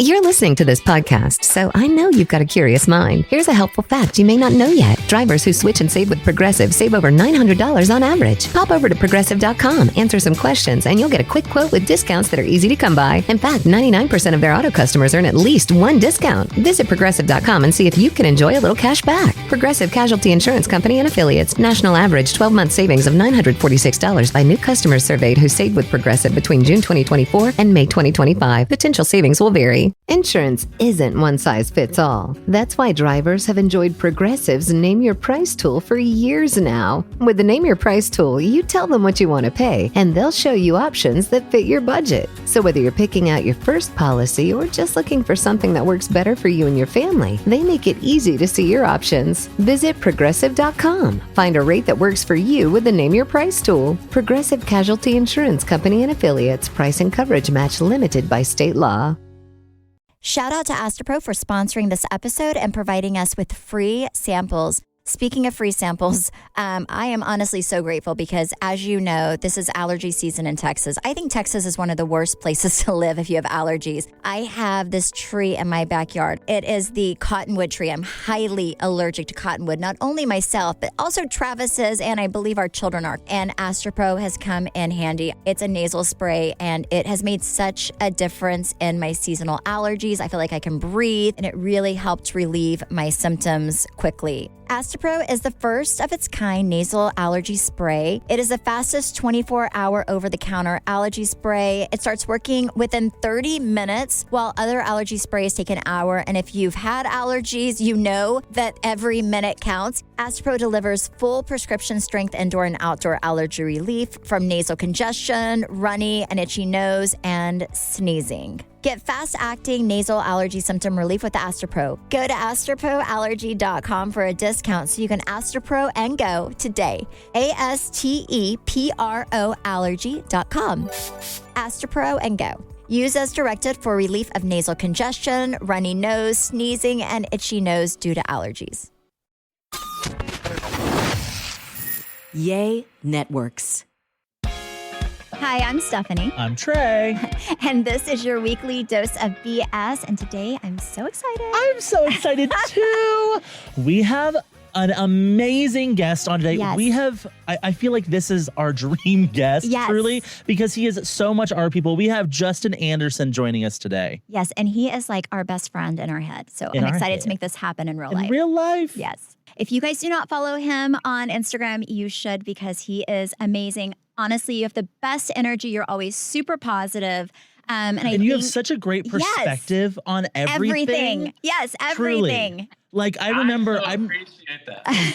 You're listening to this podcast, so I know you've got a curious mind. Here's a helpful fact you may not know yet. Drivers who switch and save with Progressive save over $900 on average. Pop over to Progressive.com, answer some questions, and you'll get a quick quote with discounts that are easy to come by. In fact, 99% of their auto customers earn at least one discount. Visit Progressive.com and see if you can enjoy a little cash back. Progressive Casualty Insurance Company and Affiliates. National average 12-month savings of $946 by new customers surveyed who saved with Progressive between June 2024 and May 2025. Potential savings will vary. Insurance isn't one size fits all. That's why drivers have enjoyed Progressive's Name Your Price tool for years now. With the Name Your Price tool, you tell them what you want to pay, and they'll show you options that fit your budget. So whether you're picking out your first policy or just looking for something that works better for you and your family, they make it easy to see your options. Visit Progressive.com. Find a rate that works for you with the Name Your Price tool. Progressive Casualty Insurance Company and Affiliates. Price and coverage match limited by state law. Shout out to Astropro for sponsoring this episode and providing us with free samples. Speaking of free samples, I am honestly so grateful because, as you know, this is allergy season in Texas. I think Texas is one of the worst places to live if you have allergies. I have this tree in my backyard. It is the cottonwood tree. I'm highly allergic to cottonwood, not only myself, but also Travis's, and I believe our children are. And Astropro has come in handy. It's a nasal spray, and it has made such a difference in my seasonal allergies. I feel like I can breathe, and it really helped relieve my symptoms quickly. Astropro is the first of its kind nasal allergy spray. It is the fastest 24-hour over-the-counter allergy spray. It starts working within 30 minutes, while other allergy sprays take an hour. And if you've had allergies, you know that every minute counts. Astropro delivers full prescription strength indoor and outdoor allergy relief from nasal congestion, runny and itchy nose, and sneezing. Get fast-acting nasal allergy symptom relief with Astropro. Go to astroproallergy.com for a discount so you can Astropro and go today. ASTEPRO allergy.com. Astropro and go. Use as directed for relief of nasal congestion, runny nose, sneezing, and itchy nose due to allergies. Yay Networks. Hi, I'm Stephanie. I'm Trey. And this is your weekly dose of BS. And today I'm so excited. I'm so excited too. We have an amazing guest on today. Yes. We have, I feel like this is our dream guest, truly, because he is so much our people. We have Justin Anderson joining us today. Yes, and he is like our best friend in our head. So I'm excited to make this happen in real life. In real life? Yes. If you guys do not follow him on Instagram, you should, because he is amazing. Honestly, you have the best energy. You're always super positive. And you have such a great perspective on everything. Yes, everything. Truly. Like, I remember, I appreciate that.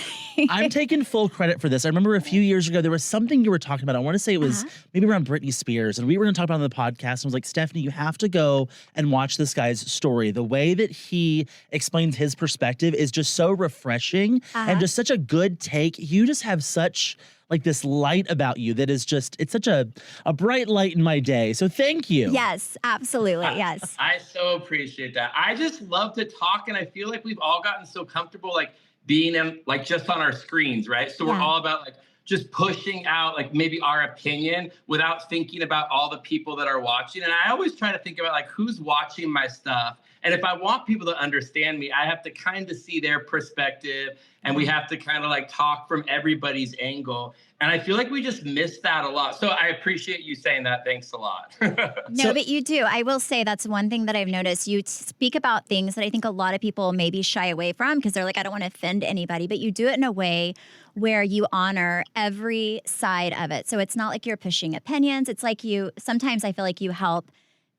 I'm taking full credit for this. I remember a few years ago, there was something you were talking about. I want to say it was maybe around Britney Spears. And we were going to talk about it on the podcast. And I was like, Stephanie, you have to go and watch this guy's story. The way that he explains his perspective is just so refreshing and just such a good take. You just have such like this light about you that is just, it's such a bright light in my day. So thank you. Yes, absolutely. Yes. I so appreciate that. I just love to talk, and I feel like we've all gotten so comfortable like being in like just on our screens, right? So we're all about like just pushing out like maybe our opinion without thinking about all the people that are watching. And I always try to think about like who's watching my stuff. And if I want people to understand me, I have to kind of see their perspective, and we have to kind of like talk from everybody's angle. And I feel like we just miss that a lot. So I appreciate you saying that. Thanks a lot. No, but you do. I will say that's one thing that I've noticed. You speak about things that I think a lot of people maybe shy away from because they're like, I don't want to offend anybody. But you do it in a way where you honor every side of it. So it's not like you're pushing opinions. It's like sometimes I feel like you help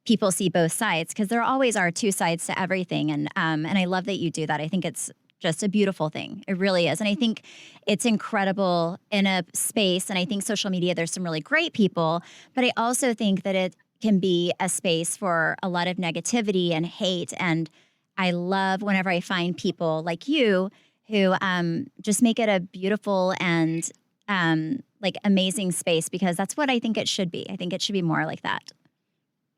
people see both sides, because there always are two sides to everything. And I love that you do that. I think it's just a beautiful thing. It really is. And I think it's incredible in a space. And I think social media, there's some really great people, but I also think that it can be a space for a lot of negativity and hate. And I love whenever I find people like you who just make it a beautiful and like amazing space, because that's what I think it should be. I think it should be more like that.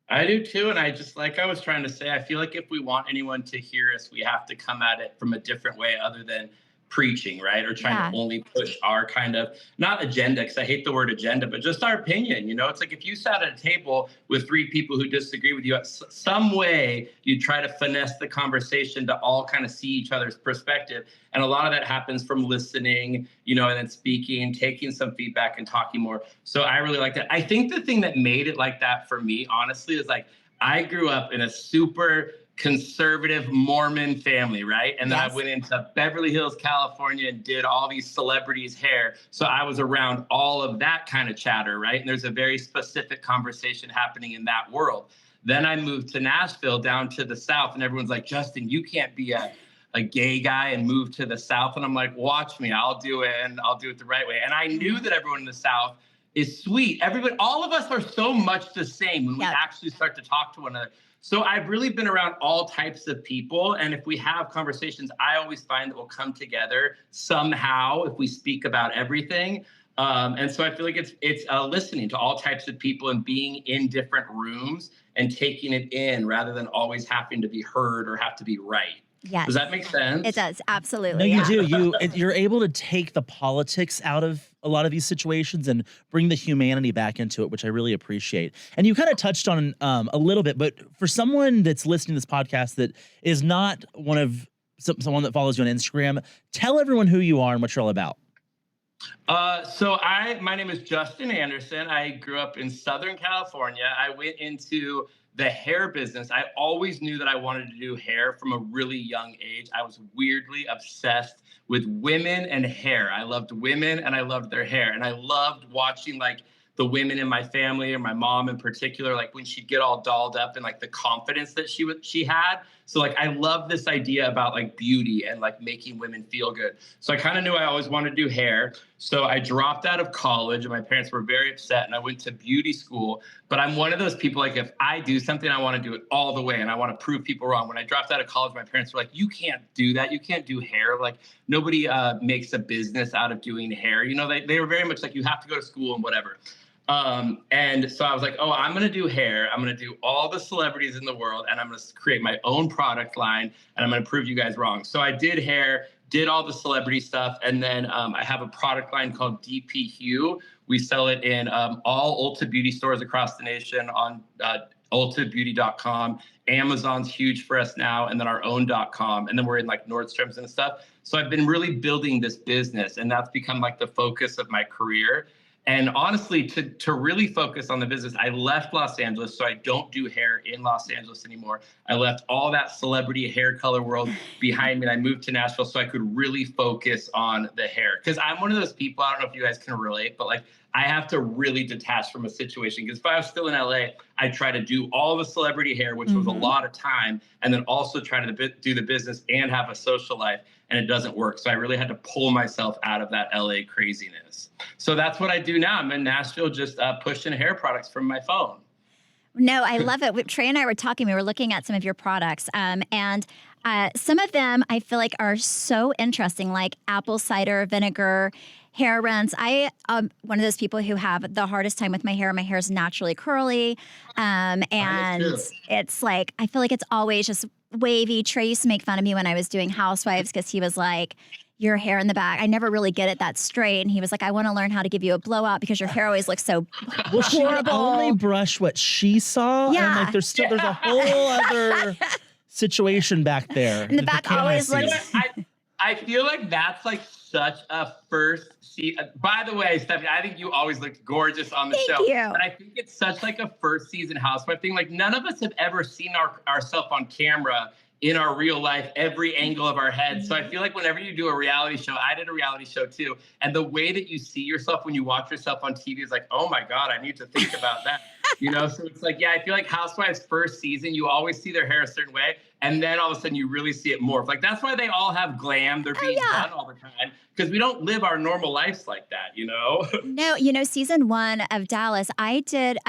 I do too. And I just, like I was trying to say, I feel like if we want anyone to hear us, we have to come at it from a different way other than preaching, right? Or trying to only push our kind of, not agenda, because I hate the word agenda, but just our opinion. It's like if you sat at a table with 3 people who disagree with you, some way you try to finesse the conversation to all kind of see each other's perspective. And a lot of that happens from listening, and then speaking, taking some feedback and talking more. So I really like that. I think the thing that made it like that for me, honestly, is like I grew up in a super conservative Mormon family, right? And then I went into Beverly Hills, California and did all these celebrities' hair. So I was around all of that kind of chatter, right? And there's a very specific conversation happening in that world. Then I moved to Nashville down to the South and everyone's like, Justin, you can't be a gay guy and move to the South. And I'm like, watch me, I'll do it and I'll do it the right way. And I knew that everyone in the South is sweet. Everybody, all of us are so much the same when we actually start to talk to one another. So I've really been around all types of people. And if we have conversations, I always find that we'll come together somehow if we speak about everything. And so I feel like it's listening to all types of people and being in different rooms and taking it in rather than always having to be heard or have to be right. Yes. Does that make sense? It does. Absolutely. No, you do. You're able to take the politics out of a lot of these situations and bring the humanity back into it, which I really appreciate. And you kind of touched on a little bit, but for someone that's listening to this podcast that is not someone that follows you on Instagram, tell everyone who you are and what you're all about. So my name is Justin Anderson. I grew up in Southern California. I went into the hair business. I always knew that I wanted to do hair from a really young age. I was weirdly obsessed with women and hair. I loved women and I loved their hair. And I loved watching like the women in my family or my mom in particular, like when she'd get all dolled up and like the confidence that she had. So like, I love this idea about like beauty and like making women feel good. So I kind of knew I always wanted to do hair. So I dropped out of college and my parents were very upset and I went to beauty school. But I'm one of those people, like if I do something, I want to do it all the way and I want to prove people wrong. When I dropped out of college, my parents were like, you can't do that. You can't do hair. Like nobody makes a business out of doing hair. They were very much like, you have to go to school and whatever. And so I was like, I'm going to do hair. I'm going to do all the celebrities in the world and I'm going to create my own product line and I'm going to prove you guys wrong. So I did hair, did all the celebrity stuff. And then I have a product line called DP Hue. We sell it in all Ulta Beauty stores across the nation on ultabeauty.com. Amazon's huge for us now, and then our own .com. And then we're in like Nordstrom's and stuff. So I've been really building this business and that's become like the focus of my career. And honestly, to really focus on the business, I left Los Angeles, so I don't do hair in Los Angeles anymore. I left all that celebrity hair color world behind me, and I moved to Nashville so I could really focus on the hair. Because I'm one of those people, I don't know if you guys can relate, but like I have to really detach from a situation. Because if I was still in LA, I'd try to do all the celebrity hair, which was a lot of time, and then also try to do the business and have a social life. And it doesn't work. So I really had to pull myself out of that LA craziness. So that's what I do now. I'm in Nashville just pushing hair products from my phone. No, I love it. Trey and I were talking. We were looking at some of your products. And some of them I feel like are so interesting, like apple cider vinegar hair rinse. I am one of those people who have the hardest time with my hair. My hair is naturally curly. And it's like, I feel like it's always just wavy. Trey used to make fun of me when I was doing Housewives because he was like, your hair in the back, I never really get it that straight. And he was like, I want to learn how to give you a blowout because your hair always looks so Well, she would only brush what she saw. Yeah. And like there's a whole other situation back there. And the back always looks... I feel like that's like such a first season. By the way, Stephanie, I think you always looked gorgeous on the show. Thank you. And I think it's such like a first season housewife thing. Like none of us have ever seen ourselves on camera in our real life, every angle of our head. So I feel like whenever you do a reality show, I did a reality show too. And the way that you see yourself when you watch yourself on TV is like, oh my God, I need to think about that. So it's like, yeah, I feel like Housewives first season, you always see their hair a certain way. And then all of a sudden you really see it morph. Like that's why they all have glam. They're being done all the time because we don't live our normal lives like that, No, season 1 of Dallas, I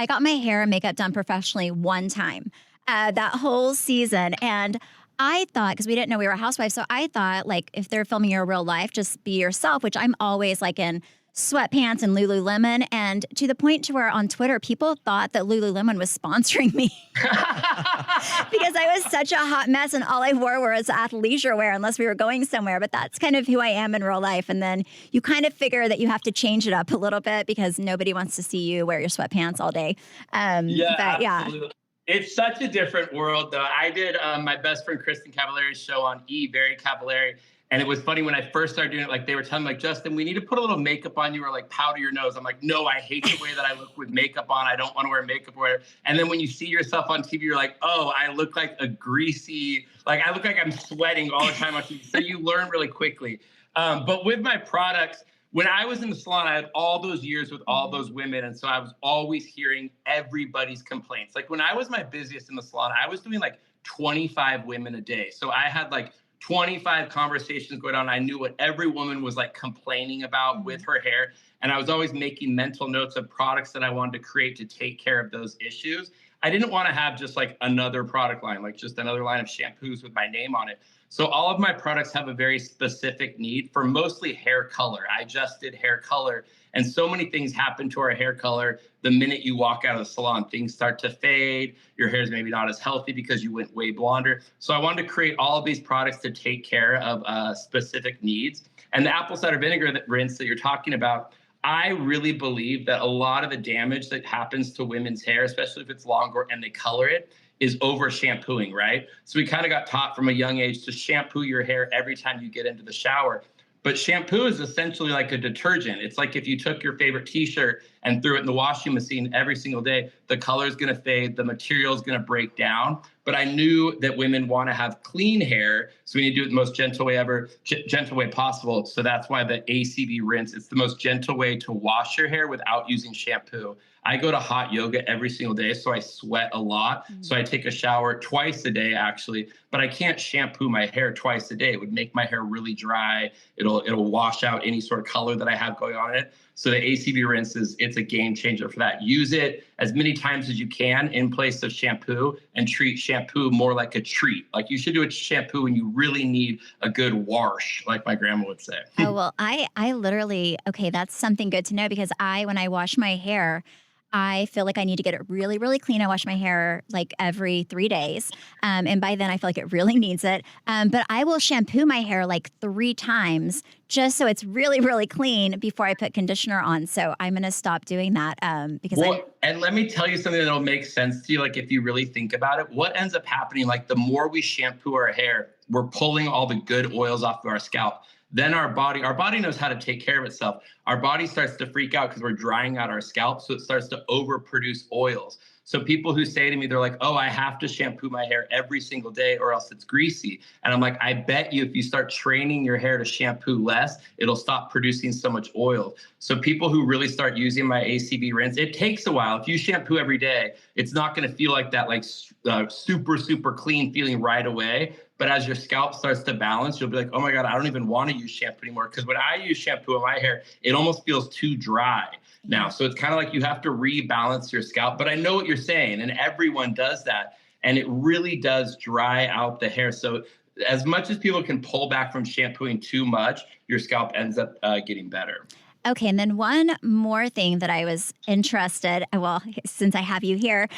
got my hair and makeup done professionally one time that whole season. And I thought, because we didn't know we were housewives, so I thought like if they're filming your real life, just be yourself, which I'm always like in sweatpants and Lululemon, and to the point to where on Twitter, people thought that Lululemon was sponsoring me because I was such a hot mess and all I wore was athleisure wear unless we were going somewhere. But that's kind of who I am in real life. And then you kind of figure that you have to change it up a little bit because nobody wants to see you wear your sweatpants all day. Absolutely. It's such a different world, though. I did my best friend Kristen Cavallari's show on Very Cavallari. And it was funny when I first started doing it, like they were telling me, like, Justin, we need to put a little makeup on you or like powder your nose. I'm like, no, I hate the way that I look with makeup on. I don't want to wear makeup or whatever. And then when you see yourself on TV, you're like, oh, I look like a greasy, like I look like I'm sweating all the time on TV. So you learn really quickly. But with my products, when I was in the salon, I had all those years with all those women. And so I was always hearing everybody's complaints. Like when I was my busiest in the salon, I was doing like 25 women a day. So I had like 25 conversations going on. I knew what every woman was like complaining about with her hair. And I was always making mental notes of products that I wanted to create to take care of those issues. I didn't want to have just like another product line, like just another line of shampoos with my name on it. So all of my products have a very specific need for mostly hair color. I just did hair color. And so many things happen to our hair color the minute you walk out of the salon. Things start to fade. Your hair is maybe not as healthy because you went way blonder. So I wanted to create all of these products to take care of specific needs. And the apple cider vinegar rinse that you're talking about, I really believe that a lot of the damage that happens to women's hair, especially if it's longer and they color it, is over shampooing, right? So we kind of got taught from a young age to shampoo your hair every time you get into the shower. But shampoo is essentially like a detergent. It's like if you took your favorite t-shirt and threw it in the washing machine every single day, the color is going to fade, the material is going to break down. But I knew that women want to have clean hair, so we need to do it the most gentle way ever, gentle way possible. So that's why the ACV rinse, it's the most gentle way to wash your hair without using shampoo. I go to hot yoga every single day, so I sweat a lot. So I take a shower twice a day, actually, but I can't shampoo my hair twice a day. It would make my hair really dry. It'll wash out any sort of color that I have going on in it. So the ACV rinse it's a game changer for that. Use it as many times as you can in place of shampoo and treat shampoo more like a treat. Like you should do a shampoo when you really need a good wash, like my grandma would say. Oh, well, I literally, okay, that's something good to know because when I wash my hair, I feel like I need to get it really, really clean. I wash my hair like every 3 days. And by then I feel like it really needs it. But I will shampoo my hair like 3 times just so it's really, really clean before I put conditioner on. So I'm going to stop doing that because and let me tell you something that'll make sense to you. Like if you really think about it, what ends up happening, like the more we shampoo our hair, we're pulling all the good oils off of our scalp. Then our body knows how to take care of itself. Our body starts to freak out because we're drying out our scalp. So it starts to overproduce oils. So people who say to me, they're like, oh, I have to shampoo my hair every single day or else it's greasy. And I'm like, I bet you if you start training your hair to shampoo less, it'll stop producing so much oil. So people who really start using my ACV rinse, it takes a while. If you shampoo every day, it's not going to feel like that like super, super clean feeling right away. But as your scalp starts to balance, you'll be like, oh my God, I don't even want to use shampoo anymore. Because when I use shampoo in my hair, it almost feels too dry now. So it's kind of like you have to rebalance your scalp. But I know what you're saying, and everyone does that. And it really does dry out the hair. So as much as people can pull back from shampooing too much, your scalp ends up getting better. Okay, and then one more thing that I was interested, well, since I have you here,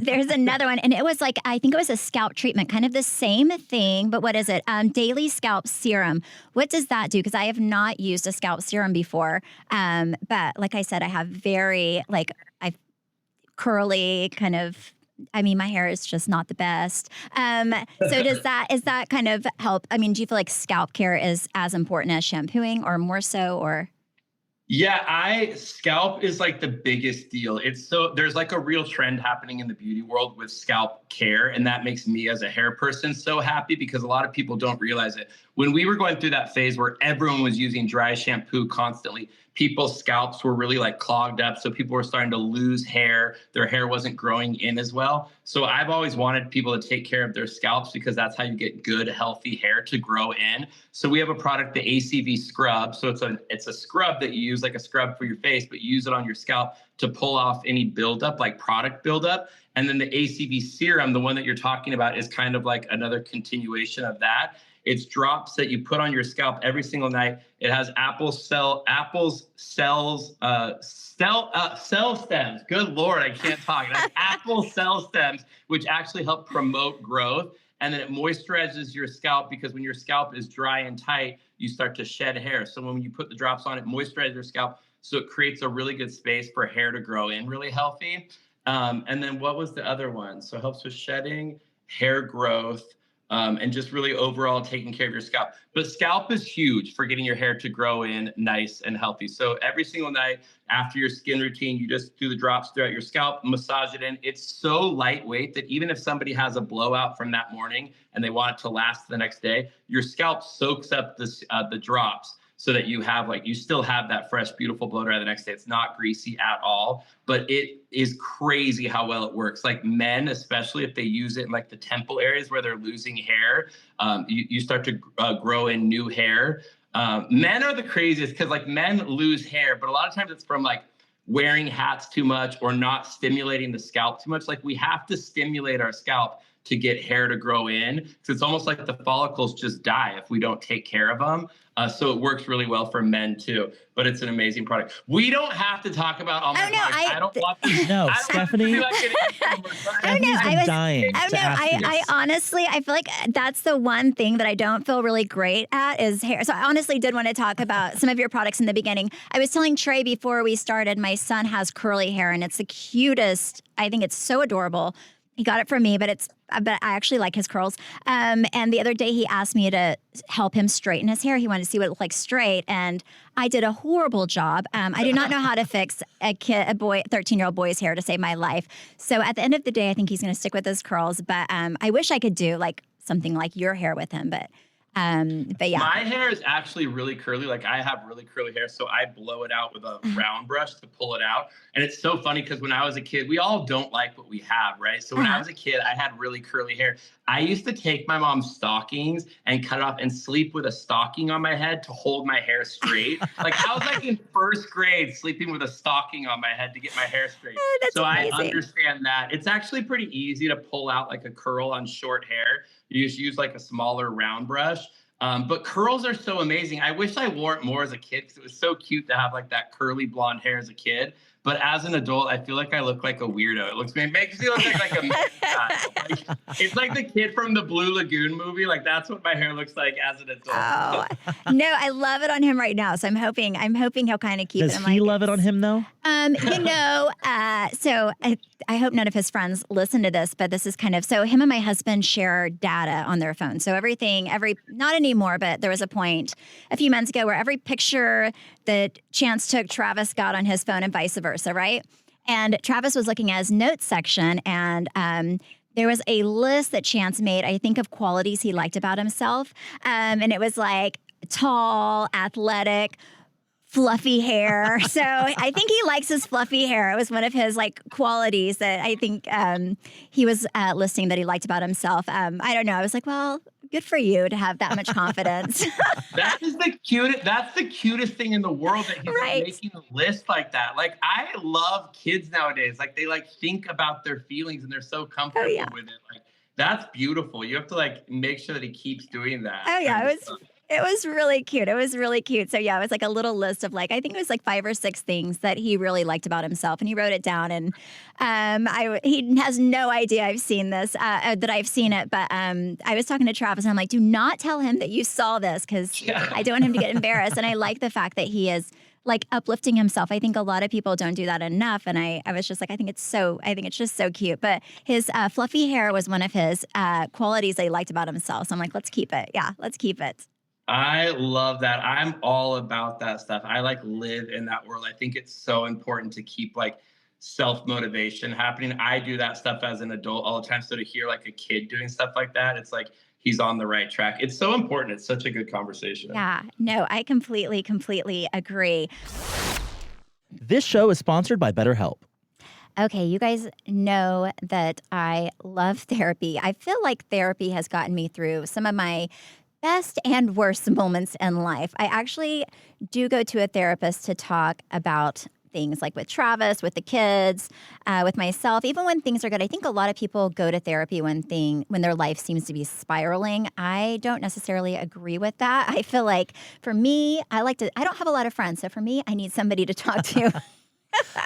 there's another one, and it was like, I think it was a scalp treatment, kind of the same thing, but what is it? Daily scalp serum. What does that do? Because I have not used a scalp serum before, but like I said, I have I've curly kind of, I mean, my hair is just not the best. So is that kind of help? I mean, do you feel like scalp care is as important as shampooing or more so, or? Yeah, scalp is like the biggest deal. There's like a real trend happening in the beauty world with scalp care. And that makes me as a hair person so happy because a lot of people don't realize it. When we were going through that phase where everyone was using dry shampoo constantly, people's scalps were really like clogged up. So people were starting to lose hair. Their hair wasn't growing in as well. So I've always wanted people to take care of their scalps because that's how you get good, healthy hair to grow in. So we have a product, the ACV scrub. So it's a scrub that you use like a scrub for your face, but you use it on your scalp to pull off any buildup, like product buildup. And then the ACV serum, the one that you're talking about, is kind of like another continuation of that. It's drops that you put on your scalp every single night. It has cell stems. Good Lord, I can't talk. It has apple cell stems, which actually help promote growth. And then it moisturizes your scalp, because when your scalp is dry and tight, you start to shed hair. So when you put the drops on, it moisturizes your scalp. So it creates a really good space for hair to grow in really healthy. And then what was the other one? So it helps with shedding, hair growth, and just really overall taking care of your scalp. But scalp is huge for getting your hair to grow in nice and healthy. So every single night after your skin routine, you just do the drops throughout your scalp, massage it in. It's so lightweight that even if somebody has a blowout from that morning and they want it to last the next day, your scalp soaks up the drops, so that you still have that fresh, beautiful blow dry the next day. It's not greasy at all, but it is crazy how well it works. Like men, especially if they use it in like the temple areas where they're losing hair, you start to grow in new hair. Men are the craziest, because like men lose hair, but a lot of times it's from like wearing hats too much or not stimulating the scalp too much. Like we have to stimulate our scalp to get hair to grow in. So it's almost like the follicles just die if we don't take care of them. So it works really well for men too, but it's an amazing product. We don't have to talk about all my products. I don't want to. No, Stephanie. I honestly, I feel like that's the one thing that I don't feel really great at is hair. So I honestly did want to talk about some of your products in the beginning. I was telling Trey before we started, my son has curly hair and it's the cutest. I think it's so adorable. He got it from me, but I actually like his curls. And the other day he asked me to help him straighten his hair. He wanted to see what it looked like straight. And I did a horrible job. I do not know how to fix a 13-year-old boy's hair to save my life. So at the end of the day, I think he's going to stick with his curls. But I wish I could do like something like your hair with him. But yeah. My hair is actually really curly. Like I have really curly hair, so I blow it out with a round brush to pull it out. And it's so funny because when I was a kid, we all don't like what we have, right? So when I was a kid, I had really curly hair. I used to take my mom's stockings and cut it off and sleep with a stocking on my head to hold my hair straight. Like I was like in first grade sleeping with a stocking on my head to get my hair straight. So amazing. I understand that. It's actually pretty easy to pull out like a curl on short hair. You just use like a smaller round brush. But curls are so amazing. I wish I wore it more as a kid because it was so cute to have like that curly blonde hair as a kid. But as an adult, I feel like I look like a weirdo. It makes me look like a like, it's like the kid from the Blue Lagoon movie. Like that's what my hair looks like as an adult. Oh no, I love it on him right now. So I'm hoping he'll kind of keep it. Does he love it on him though? So I hope none of his friends listen to this, but this is kind of, so him and my husband share data on their phone. So not anymore, but there was a point a few months ago where every picture that Chance took, Travis got on his phone and vice versa, right? And Travis was looking at his notes section and there was a list that Chance made, I think, of qualities he liked about himself. And it was like tall, athletic, fluffy hair. So I think he likes his fluffy hair. It was one of his like qualities that I think he was listing that he liked about himself. I don't know. I was like, well, good for you to have that much confidence. That's the cutest thing in the world that he's like making a list like that. Like I love kids nowadays. Like they like think about their feelings and they're so comfortable with it. Like that's beautiful. You have to like make sure that he keeps doing that. Oh yeah, it was really cute. It was really cute. So yeah, it was like a little list of like, I think it was like 5 or 6 things that he really liked about himself. And he wrote it down and he has no idea I've seen this, that I've seen it. But I was talking to Travis and I'm like, do not tell him that you saw this because I don't want him to get embarrassed. And I like the fact that he is like uplifting himself. I think a lot of people don't do that enough. And I was just like, I think it's just so cute. But his fluffy hair was one of his qualities that he liked about himself. So I'm like, let's keep it. Yeah, let's keep it. I love that. I'm all about that stuff. I like live in that world. I think it's so important to keep like self-motivation happening. I do that stuff as an adult all the time. So to hear like a kid doing stuff like that, it's like he's on the right track. It's so important. It's such a good conversation. Yeah, no, I completely agree. This show is sponsored by BetterHelp. Okay, you guys know that I love therapy. I feel like therapy has gotten me through some of my best and worst moments in life. I actually do go to a therapist to talk about things like with Travis, with the kids, with myself, even when things are good. I think a lot of people go to therapy when their life seems to be spiraling. I don't necessarily agree with that. I feel like for me, I don't have a lot of friends. So for me, I need somebody to talk to.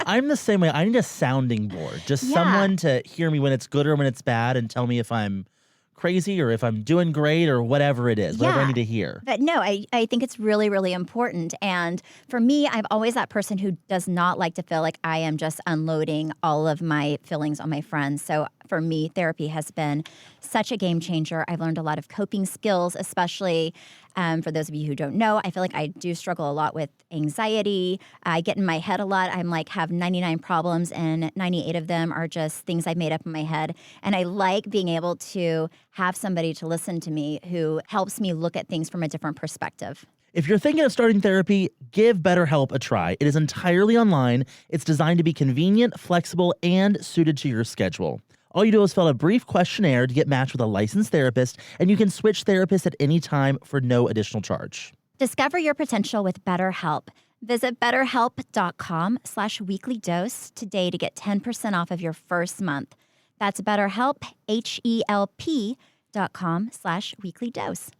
I'm the same way. I need a sounding board, just someone to hear me when it's good or when it's bad and tell me if I'm crazy or if I'm doing great or whatever it is, whatever I need to hear. But no, I think it's really, really important. And for me, I'm always that person who does not like to feel like I am just unloading all of my feelings on my friends. So for me, therapy has been such a game changer. I've learned a lot of coping skills, especially for those of you who don't know. I feel like I do struggle a lot with anxiety. I get in my head a lot. I'm like have 99 problems and 98 of them are just things I've made up in my head. And I like being able to have somebody to listen to me who helps me look at things from a different perspective. If you're thinking of starting therapy, give BetterHelp a try. It is entirely online. It's designed to be convenient, flexible, and suited to your schedule. All you do is fill out a brief questionnaire to get matched with a licensed therapist, and you can switch therapists at any time for no additional charge. Discover your potential with BetterHelp. Visit betterhelp.com/weeklydose today to get 10% off of your first month. That's BetterHelp, HELP.com/weeklydose.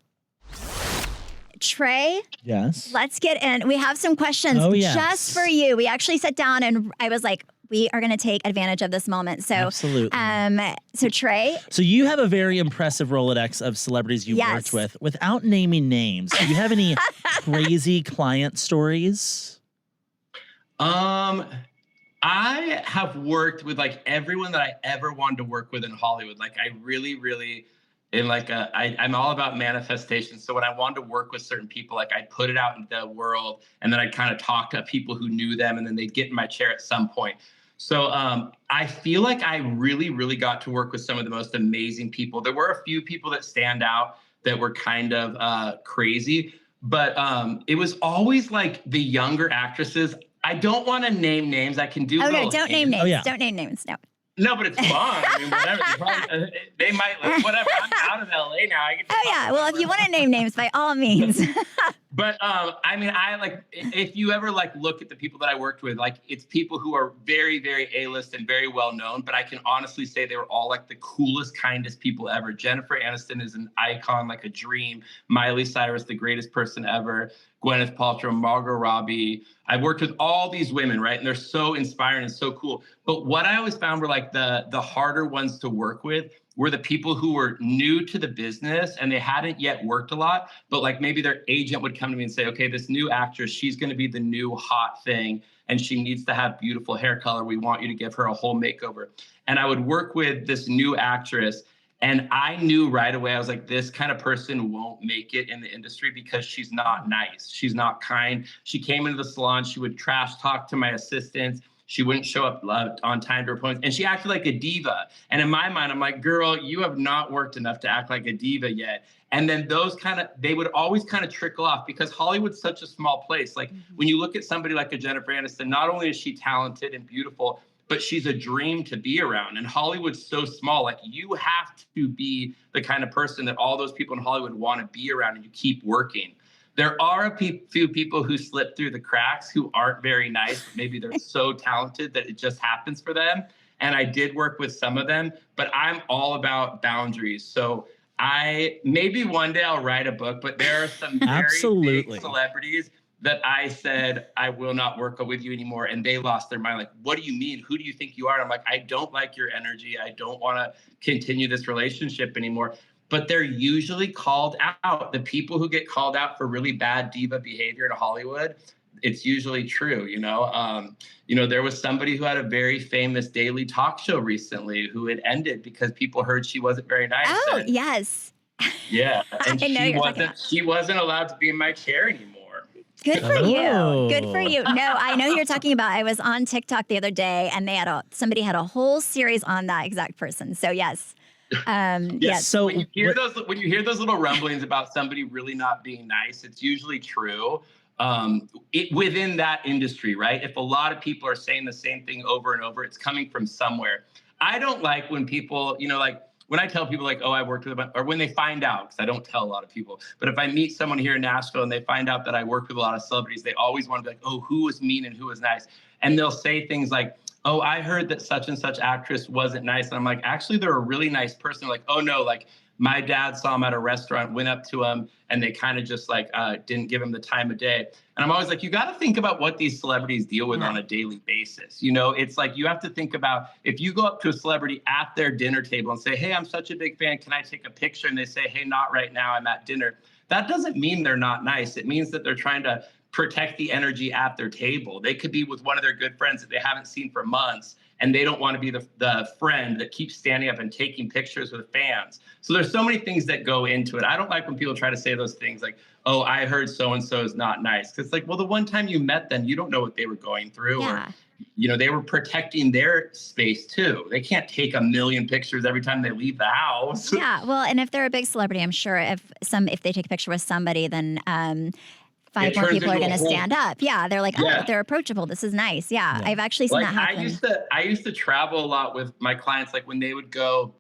Trey, Yes. let's get in. We have some questions just for you. We actually sat down and I was like, we are going to take advantage of this moment. So, Absolutely. So Trey. So you have a very impressive Rolodex of celebrities you've worked with. Without naming names, do you have any crazy client stories? I have worked with like everyone that I ever wanted to work with in Hollywood. Like I really, really, in like I'm all about manifestation. So when I wanted to work with certain people, like I'd put it out into the world and then I'd kind of talk to people who knew them and then they'd get in my chair at some point. So I feel like I really, really got to work with some of the most amazing people. There were a few people that stand out that were kind of crazy, but it was always like the younger actresses. I don't want to name names. I can do. Oh no! Don't name names. Oh, yeah. Don't name names. No. No, but it's fun. I mean, whatever. They might. Whatever. I'm out of LA now. I get to Well, if you want to name names, by all means. But I mean, I like if you ever like look at the people that I worked with, like it's people who are very, very A-list and very well known. But I can honestly say they were all like the coolest, kindest people ever. Jennifer Aniston is an icon, like a dream. Miley Cyrus, the greatest person ever. Gwyneth Paltrow, Margot Robbie. I've worked with all these women, right? And they're so inspiring and so cool. But what I always found were like the harder ones to work with were the people who were new to the business and they hadn't yet worked a lot, but like maybe their agent would come to me and say, okay, this new actress, she's going to be the new hot thing and she needs to have beautiful hair color. We want you to give her a whole makeover. And I would work with this new actress and I knew right away, I was like, this kind of person won't make it in the industry because she's not nice. She's not kind. She came into the salon. She would trash talk to my assistants. She wouldn't show up on time to her appointments. And she acted like a diva. And in my mind, I'm like, girl, you have not worked enough to act like a diva yet. And then they would always kind of trickle off because Hollywood's such a small place. Like when you look at somebody like a Jennifer Aniston, not only is she talented and beautiful, but she's a dream to be around. And Hollywood's so small. Like you have to be the kind of person that all those people in Hollywood want to be around and you keep working. There are a few people who slip through the cracks who aren't very nice. Maybe they're so talented that it just happens for them. And I did work with some of them, but I'm all about boundaries. So maybe one day I'll write a book, but there are some very big celebrities that I said, I will not work with you anymore. And they lost their mind. Like, what do you mean? Who do you think you are? And I'm like, I don't like your energy. I don't want to continue this relationship anymore. But they're usually called out. The people who get called out for really bad diva behavior in Hollywood, it's usually true, you know? There was somebody who had a very famous daily talk show recently who had ended because people heard she wasn't very nice. Oh, yes. Yeah. And she wasn't allowed to be in my chair anymore. Good for you. Good for you. No, I know who you're talking about. I was on TikTok the other day and somebody had a whole series on that exact person. So yes. Yes. So when you hear those little rumblings about somebody really not being nice, it's usually true. Within that industry, right? If a lot of people are saying the same thing over and over, it's coming from somewhere. I don't like when people, when I tell people like, oh, I worked with them, or when they find out, because I don't tell a lot of people, but if I meet someone here in Nashville and they find out that I work with a lot of celebrities, they always want to be like, oh, who was mean and who was nice? And they'll say things like, oh, I heard that such and such actress wasn't nice. And I'm like, actually, they're a really nice person. Like, oh no, like my dad saw him at a restaurant, went up to him, and they kind of just like didn't give him the time of day. And I'm always like, you got to think about what these celebrities deal with on a daily basis. You know, it's like you have to think about if you go up to a celebrity at their dinner table and say, hey, I'm such a big fan. Can I take a picture? And they say, hey, not right now. I'm at dinner. That doesn't mean they're not nice. It means that they're trying to protect the energy at their table. They could be with one of their good friends that they haven't seen for months, and they don't want to be the friend that keeps standing up and taking pictures with fans. So there's so many things that go into it. I don't like when people try to say those things like, oh, I heard so-and-so is not nice. Because it's like, well, the one time you met them, you don't know what they were going through. Yeah. Or, you know, they were protecting their space too. They can't take a million pictures every time they leave the house. Yeah, well, and if they're a big celebrity, I'm sure if they take a picture with somebody, then five more people are going to stand up. Yeah, they're like, oh, they're approachable. This is nice. Yeah, I've actually seen like, that happen. I used to travel a lot with my clients, like when they would go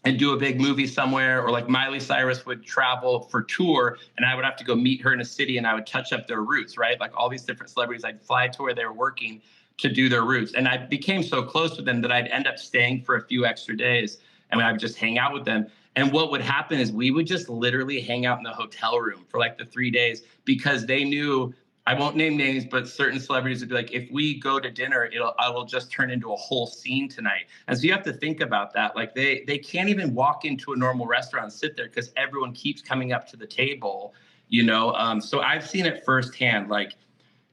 and do a big movie somewhere, or like Miley Cyrus would travel for tour and I would have to go meet her in a city and I would touch up their roots, right? Like all these different celebrities, I'd fly to where they were working to do their roots. And I became so close with them that I'd end up staying for a few extra days and I would just hang out with them. And what would happen is we would just literally hang out in the hotel room for like the 3 days because they knew, I won't name names, but certain celebrities would be like, if we go to dinner, I will just turn into a whole scene tonight. And so you have to think about that. Like they can't even walk into a normal restaurant and sit there because everyone keeps coming up to the table, you know? So I've seen it firsthand. Like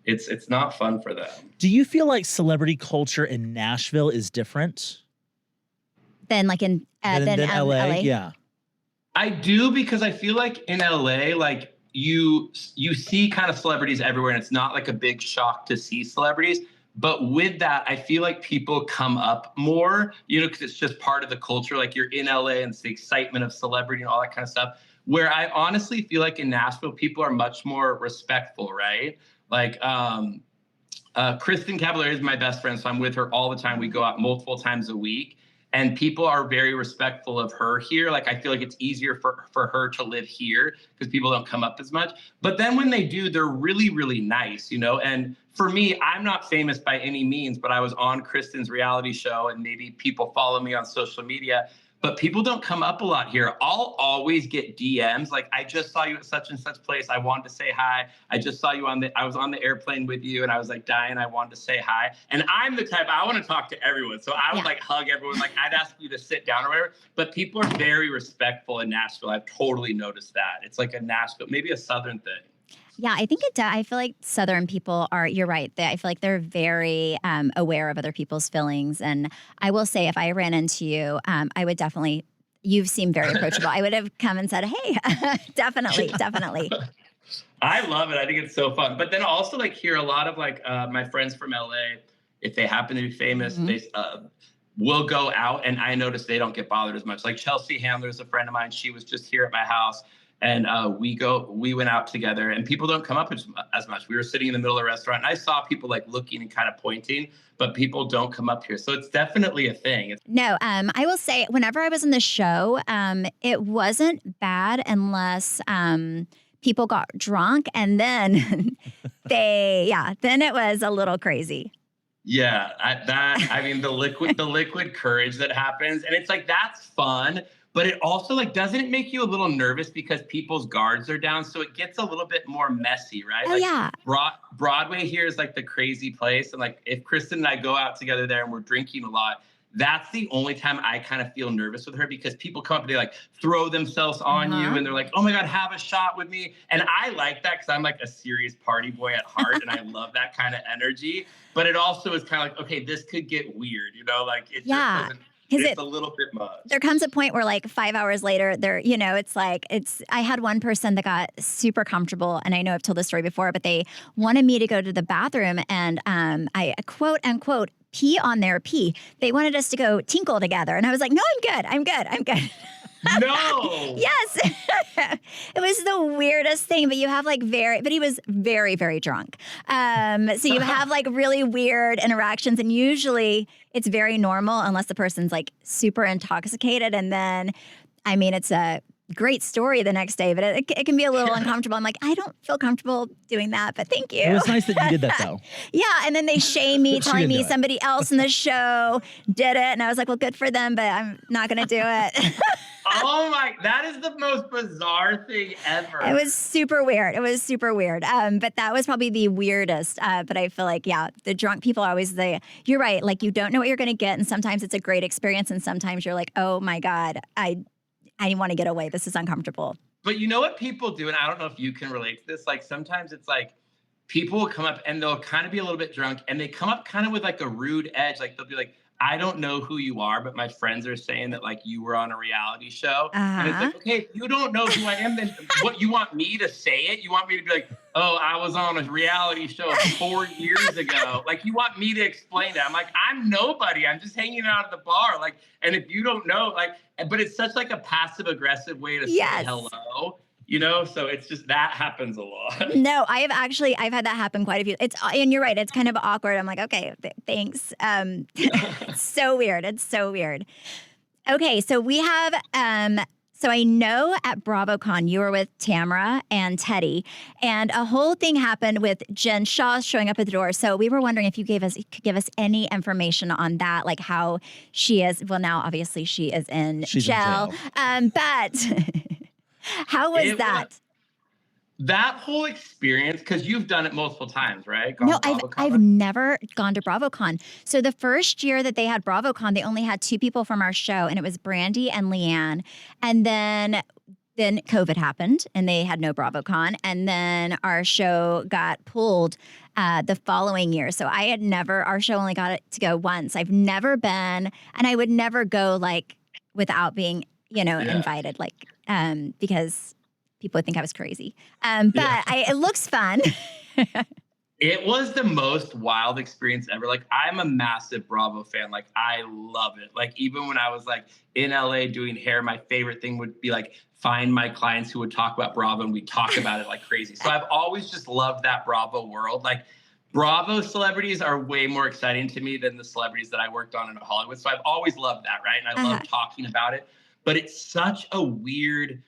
it's not fun for them. Do you feel like celebrity culture in Nashville is different Than like in than LA? Yeah. I do, because I feel like in LA, like you see kind of celebrities everywhere and it's not like a big shock to see celebrities. But with that, I feel like people come up more, you know, because it's just part of the culture. Like you're in LA and it's the excitement of celebrity and all that kind of stuff. Where I honestly feel like in Nashville, people are much more respectful, right? Like Kristen Cavallari is my best friend, so I'm with her all the time. We go out multiple times a week. And people are very respectful of her here. Like, I feel like it's easier for her to live here because people don't come up as much. But then when they do, they're really, really nice, you know? And for me, I'm not famous by any means, but I was on Kristen's reality show and maybe people follow me on social media. But people don't come up a lot here. I'll always get DMs like, I just saw you at such and such place. I wanted to say hi. I just saw you I was on the airplane with you and I was like dying. I wanted to say hi. And I'm the type, I want to talk to everyone. So I would like hug everyone. Like I'd ask you to sit down or whatever. But people are very respectful in Nashville. I've totally noticed that. It's like a Nashville, maybe a Southern thing. Yeah, I think it does. I feel like Southern people are, you're right. I feel like they're very aware of other people's feelings. And I will say, if I ran into you, I would definitely, you seem very approachable. I would have come and said, hey, definitely. I love it. I think it's so fun. But then also like hear a lot of like my friends from LA, if they happen to be famous, they will go out and I notice they don't get bothered as much. Like Chelsea Handler is a friend of mine. She was just here at my house. And we went out together and people don't come up as much. We were sitting in the middle of the restaurant and I saw people like looking and kind of pointing, but people don't come up here. So it's definitely a thing. No, I will say whenever I was in the show, it wasn't bad unless people got drunk and then then it was a little crazy. Yeah, I mean, the liquid courage that happens. And it's like, that's fun. But it also like, doesn't it make you a little nervous because people's guards are down? So it gets a little bit more messy, right? Oh, like, yeah. Broadway here is like the crazy place. And like, if Kristen and I go out together there and we're drinking a lot, that's the only time I kind of feel nervous with her because people come up and they like throw themselves on you and they're like, oh my God, have a shot with me. And I like that because I'm like a serious party boy at heart and I love that kind of energy. But it also is kind of like, okay, this could get weird, you know, like it just doesn't. It's a little bit much. There comes a point where like 5 hours later, I had one person that got super comfortable, and I know I've told this story before, but they wanted me to go to the bathroom and I quote unquote pee on their pee. They wanted us to go tinkle together. And I was like, no, I'm good. No. Yes. It was the weirdest thing, but you have like but he was very, very drunk. So you have like really weird interactions, and usually it's very normal unless the person's like super intoxicated. And then, I mean, it's a great story the next day, but it can be a little uncomfortable. I'm like, I don't feel comfortable doing that, but thank you. It was nice that you did that though. Yeah, and then they shame me, telling me didn't do it. somebody else in the show did it, and I was like, well, good for them, but I'm not going to do it. Oh my, that is the most bizarre thing ever. It was super weird. But that was probably the weirdest. But I feel like, yeah, the drunk people are always you're right. Like, you don't know what you're going to get. And sometimes it's a great experience. And sometimes you're like, oh my God, I want to get away. This is uncomfortable. But you know what people do? And I don't know if you can relate to this. Like, sometimes it's like people will come up and they'll kind of be a little bit drunk, and they come up kind of with like a rude edge. Like, they'll be like, I don't know who you are, but my friends are saying that like you were on a reality show. And it's like, okay, if you don't know who I am, then what, you want me to say it? You want me to be like, oh, I was on a reality show 4 years ago. Like, you want me to explain that? I'm like, I'm nobody. I'm just hanging out at the bar. Like, and if you don't know, like, but it's such like a passive aggressive way to say hello. You know, so it's just, that happens a lot. No, I've had that happen quite a few. And you're right. It's kind of awkward. I'm like, okay, thanks. It's so weird. Okay. So we have, so I know at BravoCon, you were with Tamara and Teddy, and a whole thing happened with Jen Shah showing up at the door. So we were wondering if you could give us any information on that, like how she is. Well, now obviously she is in jail. But how was that? That whole experience, because you've done it multiple times, right? No, I've never gone to BravoCon. So the first year that they had BravoCon, they only had 2 people from our show, and it was Brandy and Leanne. And then COVID happened, and they had no BravoCon. And then our show got pulled the following year. So our show only got to go once. I've never been, and I would never go like without being, invited, like, because people would think I was crazy. But it looks fun. It was the most wild experience ever. Like, I'm a massive Bravo fan. Like, I love it. Like, even when I was like in LA doing hair, my favorite thing would be like find my clients who would talk about Bravo, and we'd talk about it like crazy. So I've always just loved that Bravo world. Like, Bravo celebrities are way more exciting to me than the celebrities that I worked on in Hollywood. So I've always loved that, right? And I love talking about it. But it's such a weird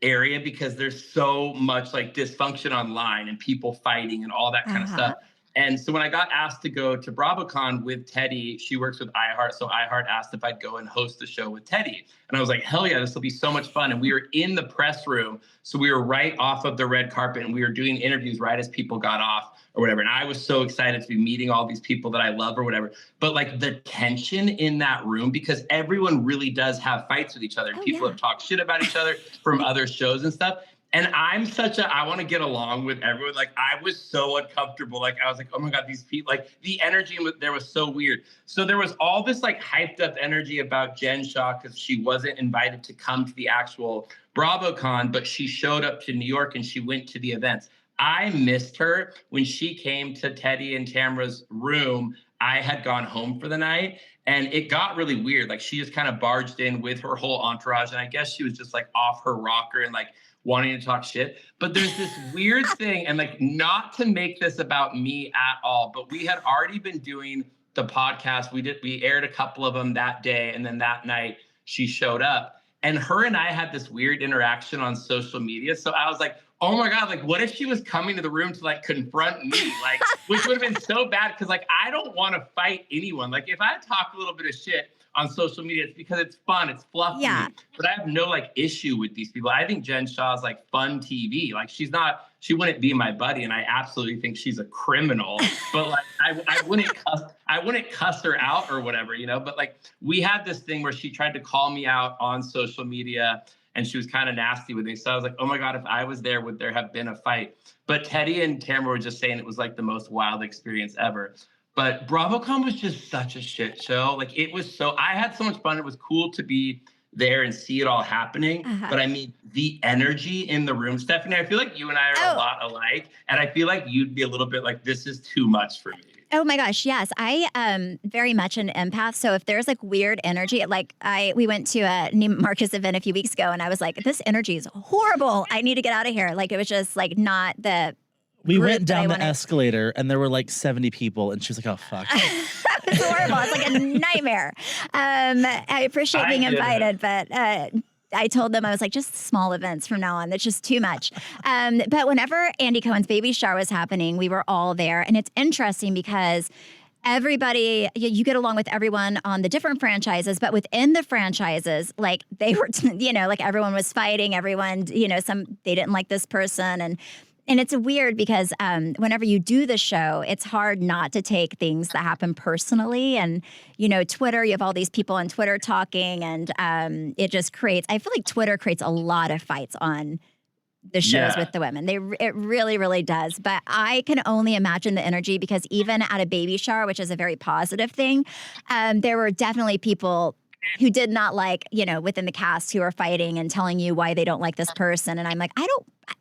area because there's so much like dysfunction online and people fighting and all that kind of stuff. And so when I got asked to go to BravoCon with Teddy, she works with iHeart. So iHeart asked if I'd go and host the show with Teddy. And I was like, hell yeah, this will be so much fun. And we were in the press room. So we were right off of the red carpet, and we were doing interviews right as people got off or whatever. And I was so excited to be meeting all these people that I love or whatever. But like the tension in that room, because everyone really does have fights with each other. People have talked shit about each other from other shows and stuff. And I'm I want to get along with everyone. Like, I was so uncomfortable. Like, I was like, oh my God, these people, like the energy there was so weird. So there was all this like hyped up energy about Jen Shah because she wasn't invited to come to the actual BravoCon, but she showed up to New York and she went to the events. I missed her when she came to Teddy and Tamara's room. I had gone home for the night, and it got really weird. Like, she just kind of barged in with her whole entourage, and I guess she was just like off her rocker and like wanting to talk shit. But there's this weird thing, and like, not to make this about me at all, but we had already been doing the podcast. We aired a couple of them that day, and then that night she showed up, and her and I had this weird interaction on social media. So I was like, oh my God, like, what if she was coming to the room to like confront me? Like, which would have been so bad, because like, I don't want to fight anyone. Like, if I talk a little bit of shit on social media, it's because it's fun, it's fluffy. Yeah. But I have no like issue with these people. I think Jen Shah's like fun TV. Like, she wouldn't be my buddy, and I absolutely think she's a criminal. But like, I wouldn't cuss her out or whatever, But like, we had this thing where she tried to call me out on social media, and she was kind of nasty with me. So I was like, oh my God, if I was there, would there have been a fight? But Teddy and Tamara were just saying it was like the most wild experience ever. But BravoCon was just such a shit show. Like, I had so much fun. It was cool to be there and see it all happening. But I mean, the energy in the room, Stephanie, I feel like you and I are a lot alike. And I feel like you'd be a little bit like, this is too much for me. Oh my gosh, yes. I am very much an empath. So if there's like weird energy, like we went to a Neiman Marcus event a few weeks ago and I was like, this energy is horrible. I need to get out of here. Like it was just like not the We group went that I down the wanted. escalator and there were like 70 people and she was like, oh fuck. It's horrible. It's like a nightmare. I appreciate being invited, but I told them, I was like, just small events from now on. That's just too much. But whenever Andy Cohen's baby shower was happening, we were all there. And it's interesting because everybody, you get along with everyone on the different franchises, but within the franchises, like they were, like everyone was fighting, everyone, they didn't like this person. And it's weird because whenever you do the show, it's hard not to take things that happen personally. And, Twitter, you have all these people on Twitter talking and it just creates, I feel like Twitter creates a lot of fights on the shows with the women. It really, really does. But I can only imagine the energy because even at a baby shower, which is a very positive thing, there were definitely people who did not like, within the cast who are fighting and telling you why they don't like this person. And I'm like,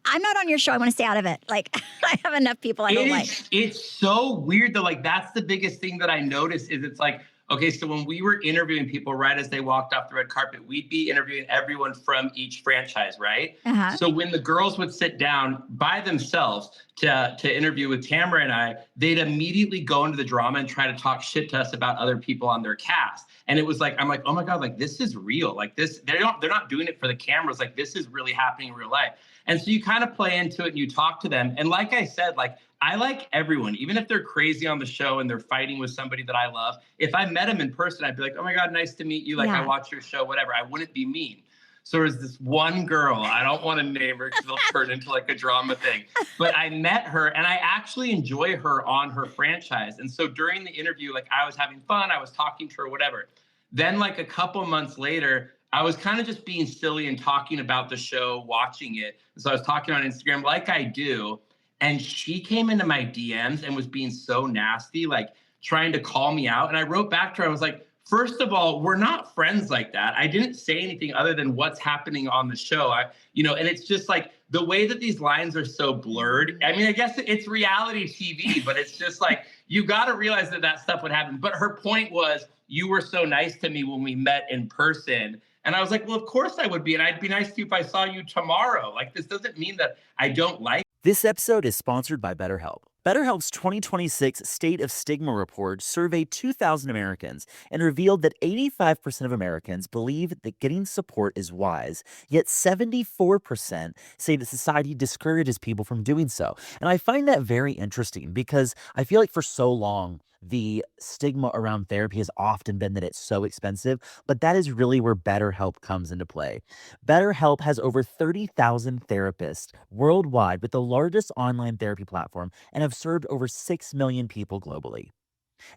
I'm not on your show. I want to stay out of it. Like I have enough people I don't like. It's so weird though. Like that's the biggest thing that I noticed is it's like, okay, so when we were interviewing people right as they walked off the red carpet, we'd be interviewing everyone from each franchise, right? Uh-huh. So when the girls would sit down by themselves to interview with Tamara and I, they'd immediately go into the drama and try to talk shit to us about other people on their cast. And it was like, I'm like, oh my God, like this is real. Like this, they're not doing it for the cameras. Like this is really happening in real life. And so you kind of play into it and you talk to them. And like I said, like I like everyone, even if they're crazy on the show and they're fighting with somebody that I love. If I met them in person, I'd be like, oh my God, nice to meet you. Like I watch your show, whatever. I wouldn't be mean. So there's this one girl, I don't want to name her because it'll turn into like a drama thing, but I met her and I actually enjoy her on her franchise. And so during the interview, like I was having fun, I was talking to her, whatever. Then like a couple months later, I was kind of just being silly and talking about the show, watching it. So I was talking on Instagram like I do. And she came into my DMs and was being so nasty, like trying to call me out. And I wrote back to her, I was like, first of all, we're not friends like that. I didn't say anything other than what's happening on the show. And it's just like the way that these lines are so blurred. I mean, I guess it's reality TV, but it's just like, you got to realize that stuff would happen. But her point was, you were so nice to me when we met in person. And I was like, well, of course I would be. And I'd be nice to you if I saw you tomorrow. Like, this doesn't mean that I don't like. This episode is sponsored by BetterHelp. BetterHelp's 2026 State of Stigma report surveyed 2,000 Americans and revealed that 85% of Americans believe that getting support is wise, yet 74% say that society discourages people from doing so. And I find that very interesting because I feel like for so long, the stigma around therapy has often been that it's so expensive, but that is really where BetterHelp comes into play. BetterHelp has over 30,000 therapists worldwide with the largest online therapy platform and have served over 6 million people globally.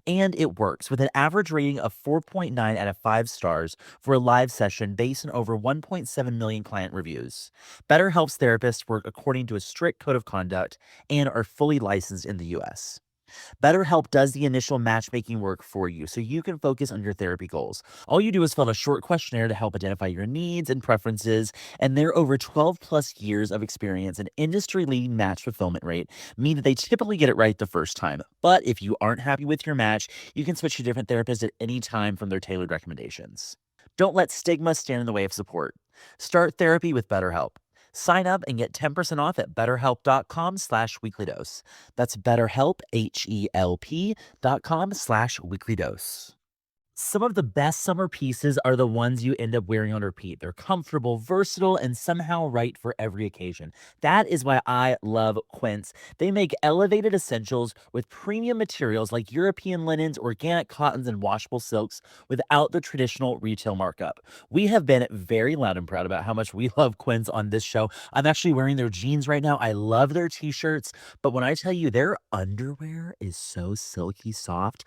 And it works with an average rating of 4.9 out of 5 stars for a live session based on over 1.7 million client reviews. BetterHelp's therapists work according to a strict code of conduct and are fully licensed in the US. BetterHelp does the initial matchmaking work for you so you can focus on your therapy goals. All you do is fill out a short questionnaire to help identify your needs and preferences, and their over 12 plus years of experience and industry-leading match fulfillment rate mean that they typically get it right the first time. But if you aren't happy with your match, you can switch to different therapists at any time from their tailored recommendations. Don't let stigma stand in the way of support. Start therapy with BetterHelp. Sign up and get 10% off at betterhelp.com/weeklydose. That's BetterHelp, HELP.com/weeklydose. Some of the best summer pieces are the ones you end up wearing on repeat. They're comfortable, versatile, and somehow right for every occasion. That is why I love Quince. They make elevated essentials with premium materials like European linens, organic cottons, and washable silks without the traditional retail markup. We have been very loud and proud about how much we love Quince on this show. I'm actually wearing their jeans right now. I love their t-shirts, but when I tell you their underwear is so silky soft,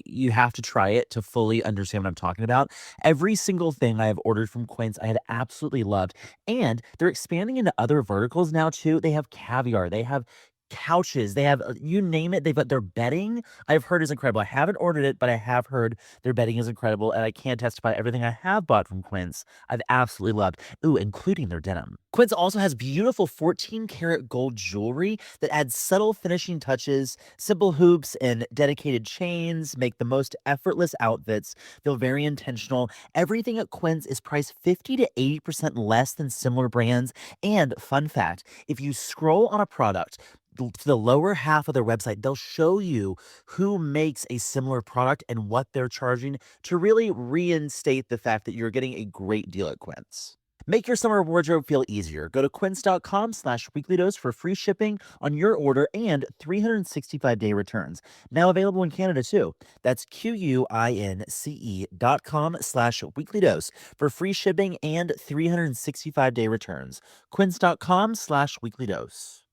you have to try it to fully understand what I'm talking about. Every single thing I have ordered from Quince, I had absolutely loved. And they're expanding into other verticals now too. They have caviar, they have couches. They have, you name it. They've got their bedding. I've heard is incredible. I haven't ordered it, but I have heard their bedding is incredible. And I can testify everything I have bought from Quince, I've absolutely loved. Ooh, including their denim. Quince also has beautiful 14 karat gold jewelry that adds subtle finishing touches. Simple hoops and dedicated chains make the most effortless outfits feel very intentional. Everything at Quince is priced 50 to 80% less than similar brands. And fun fact, if you scroll on a product to the lower half of their website, they'll show you who makes a similar product and what they're charging to really reinstate the fact that you're getting a great deal at Quince. Make your summer wardrobe feel easier. Go to quince.com/weeklydose for free shipping on your order and 365-day returns. Now available in Canada too. That's QUINCE.com/weeklydose for free shipping and 365-day returns. Quince.com/weeklydose.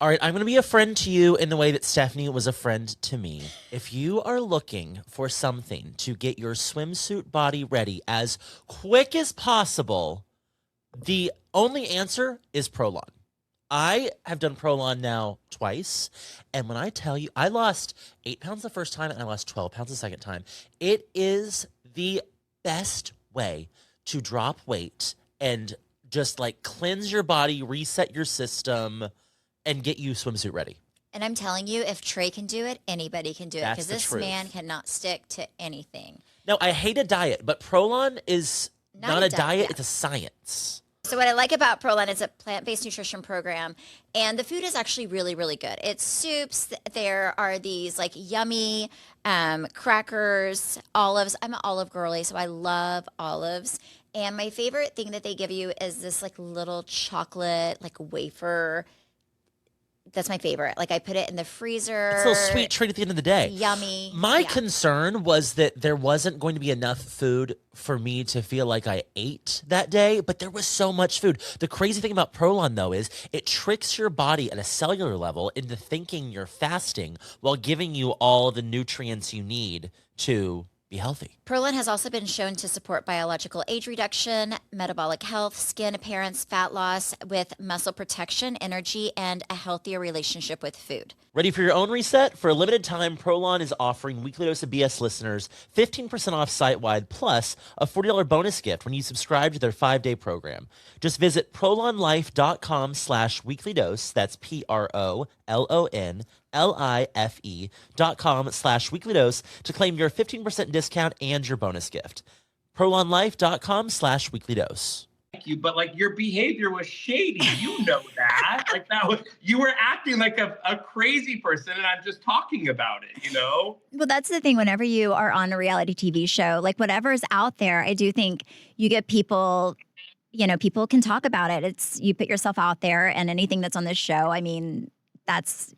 All right, I'm going to be a friend to you in the way that Stephanie was a friend to me. If you are looking for something to get your swimsuit body ready as quick as possible, the only answer is Prolon. I have done Prolon now twice, and when I tell you, I lost 8 pounds the first time and I lost 12 pounds the second time. It is the best way to drop weight and just like cleanse your body, reset your system, and get you swimsuit ready. And I'm telling you, if Trey can do it, anybody can do it. Because this truth. man cannot stick to anything. No, I hate a diet, but Prolon is not a diet, yeah. it's a science. So what I like about Prolon is a plant-based nutrition program, and the food is actually really, really good. It's soups. There are these like yummy crackers, olives. I'm an olive girly, so I love olives. And my favorite thing that they give you is this like little chocolate like wafer. That's my favorite. Like I put it in the freezer. It's a little sweet treat at the end of the day. Yummy. My concern was that there wasn't going to be enough food for me to feel like I ate that day, but there was so much food. The crazy thing about Prolon, though, is it tricks your body at a cellular level into thinking you're fasting while giving you all the nutrients you need to be healthy. Prolon has also been shown to support biological age reduction, metabolic health, skin appearance, fat loss, with muscle protection, energy, and a healthier relationship with food. Ready for your own reset? For a limited time, Prolon is offering Weekly Dose of BS listeners 15% off site-wide plus a $40 bonus gift when you subscribe to their 5-day program. Just visit prolonlife.com/weeklydose. That's PROLONLIFE.com/weeklydose to claim your 15% discount and your bonus gift. prolonlife.com/weeklydose. Thank you, but like your behavior was shady. You know that. Like that was, you were acting like a crazy person, and I'm just talking about it, you know? Well, that's the thing. Whenever you are on a reality TV show, like whatever's out there, I do think you get people, you know, people can talk about it. It's, you put yourself out there, and anything that's on this show, I mean, that's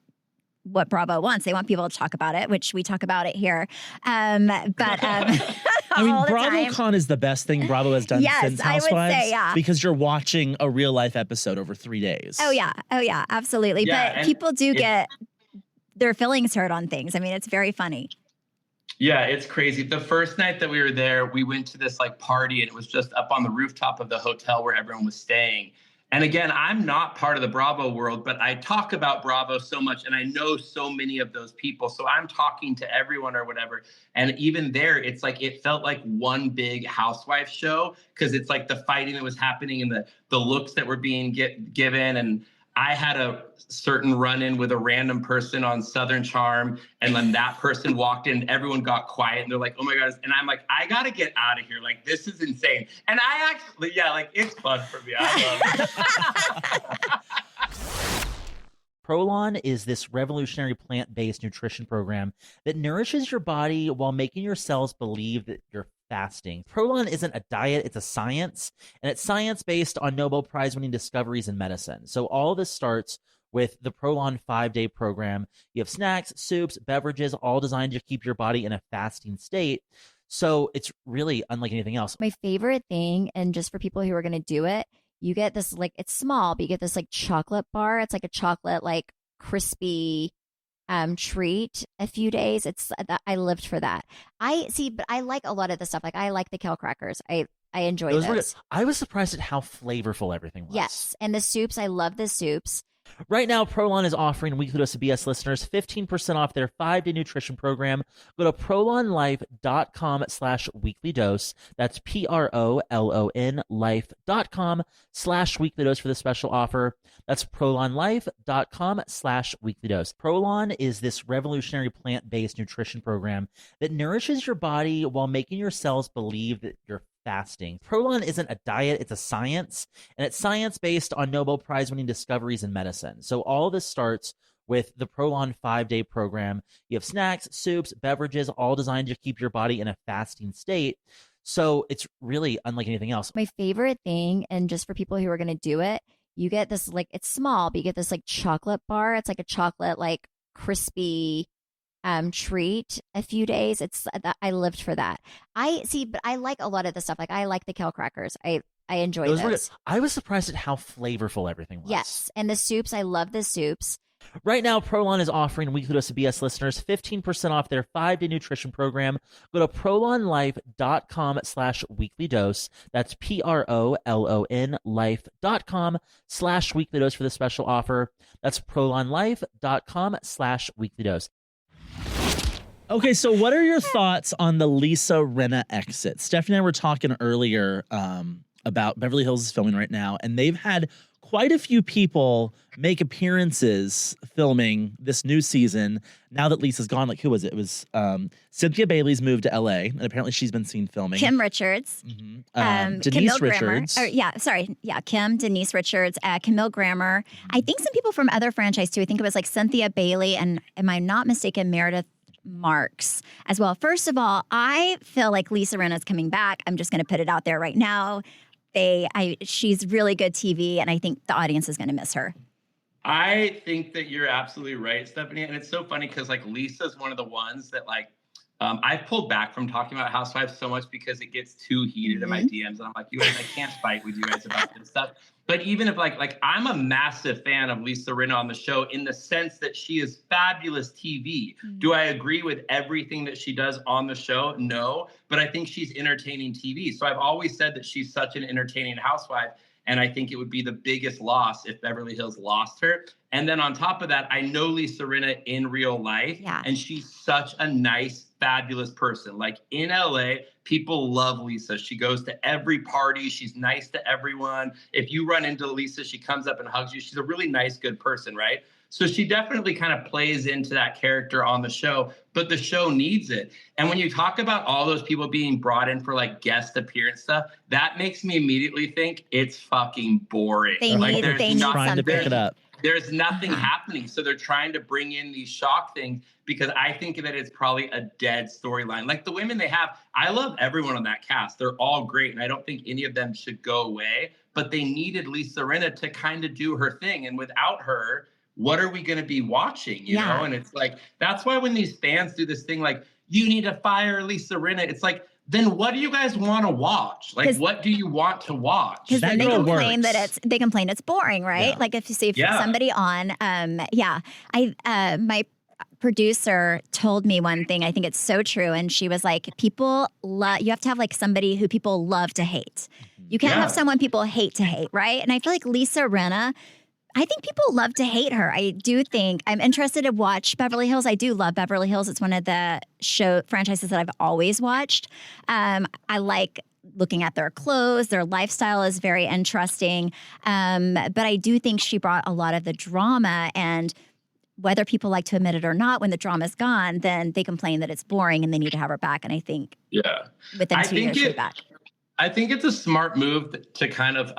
what Bravo wants. They want people to talk about it, which we talk about it here. I mean, BravoCon is the best thing Bravo has done since Housewives. I would say, yeah. Because you're watching a real life episode over 3 days. Oh yeah, absolutely. Yeah, but people do get their feelings hurt on things. I mean, it's very funny. Yeah, it's crazy. The first night that we were there, we went to this like party, and it was just up on the rooftop of the hotel where everyone was staying. And again, I'm not part of the Bravo world, but I talk about Bravo so much, and I know so many of those people. So I'm talking to everyone or whatever. And even there, it's like, it felt like one big housewife show, because it's like the fighting that was happening and the looks that were being given. And I had a certain run-in with a random person on Southern Charm, and then that person walked in, everyone got quiet, and they're like, oh my God. And I'm like, I gotta get out of here. Like, this is insane. And I actually, yeah, like, it's fun for me. I love it. Prolon is this revolutionary plant-based nutrition program that nourishes your body while making your cells believe that you're fasting. Prolon isn't a diet, it's a science, and it's science based on Nobel Prize-winning discoveries in medicine. So all of this starts with the Prolon 5-day program. You have snacks, soups, beverages, all designed to keep your body in a fasting state. So it's really unlike anything else. My favorite thing, and just for people who are going to do it, you get this, like, it's small, but you get this like chocolate bar. It's like a chocolate, like crispy treat a few days. It's I lived for that. But I like a lot of the stuff. Like I like the kale crackers. I enjoy those. I was surprised at how flavorful everything was. Yes, and the soups. I love the soups. Right now, Prolon is offering Weekly Dose of BS listeners 15% off their 5-day nutrition program. Go to prolonlife.com/weekly dose. That's PROLON life.com/weekly dose for the special offer. That's prolonlife.com/weekly dose. Prolon is this revolutionary plant-based nutrition program that nourishes your body while making your cells believe that you're fasting. Prolon isn't a diet, it's a science, and it's science based on Nobel Prize winning discoveries in medicine. So all this starts with the Prolon 5-day program. You have snacks, soups, beverages, all designed to keep your body in a fasting state. So it's really unlike anything else. My favorite thing, and just for people who are going to do it, you get this, like, it's small, but you get this like chocolate bar. It's like a chocolate, like, crispy treat a few days. It's I lived for that. But I like a lot of the stuff. Like, I like the kale crackers. I enjoy those. I was surprised at how flavorful everything was. Yes, and the soups. I love the soups. Right now, Prolon is offering Weekly Dose of BS listeners 15% off their 5-day nutrition program. Go to prolonlife.com/weekly dose. That's PROLON life.com/weekly dose for the special offer. That's prolonlife.com/weekly dose. Okay, so what are your thoughts on the Lisa Rinna exit? Stephanie and I were talking earlier about Beverly Hills is filming right now, and they've had quite a few people make appearances filming this new season now that Lisa's gone. Like, who was it? It was Cynthia Bailey's moved to LA, and apparently she's been seen filming. Kim Richards. Denise Richards. Kim, Denise Richards, Camille Grammer. I think some people from other franchise too. I think it was like Cynthia Bailey and, am I not mistaken, Meredith Marks as well. First of all, I feel like Lisa Rinna is coming back. I'm just going to put it out there right now. She's really good TV, and I think the audience is going to miss her. I think that you're absolutely right, Stephanie. And it's so funny because, like, Lisa's one of the ones that, like, I've pulled back from talking about Housewives so much because it gets too heated in my DMs. And I'm like, you guys, I can't fight with you guys about this stuff. But even if like I'm a massive fan of Lisa Rinna on the show in the sense that she is fabulous TV. Do I agree with everything that she does on the show? No, but I think she's entertaining TV. So I've always said that she's such an entertaining housewife. And I think it would be the biggest loss if Beverly Hills lost her. And then on top of that, I know Lisa Rinna in real life. Yeah. And she's such a nice, fabulous person. Like, in LA, people love Lisa. She goes to every party. She's nice to everyone. If you run into Lisa, she comes up and hugs you. She's a really nice, good person, right? So she definitely kind of plays into that character on the show, but the show needs it. And when you talk about all those people being brought in for like guest appearance stuff, that makes me immediately think it's fucking boring. They need trying to pick it up. There's nothing happening. So they're trying to bring in these shock things because I think that it's probably a dead storyline. Like, the women they have, I love everyone on that cast. They're all great. And I don't think any of them should go away, but they needed Lisa Rinna to kind of do her thing. And without her, what are we going to be watching, you know? And it's like, that's why when these fans do this thing, like, you need to fire Lisa Rinna, it's like, then what do you guys want to watch? Like, what do you want to watch? Because then they complain it's boring, right? Yeah. Like, if you see somebody on, my producer told me one thing. I think it's so true. And she was like, you have to have like somebody who people love to hate. You can't have someone people hate to hate, right? And I feel like Lisa Rinna, I think people love to hate her. I do think I'm interested to watch Beverly Hills. I do love Beverly Hills. It's one of the show franchises that I've always watched. I like looking at their clothes. Their lifestyle is very interesting. But I do think she brought a lot of the drama, and whether people like to admit it or not, when the drama's gone, then they complain that it's boring and they need to have her back. And I think within 2 years she'll be back. I think it's a smart move to kind of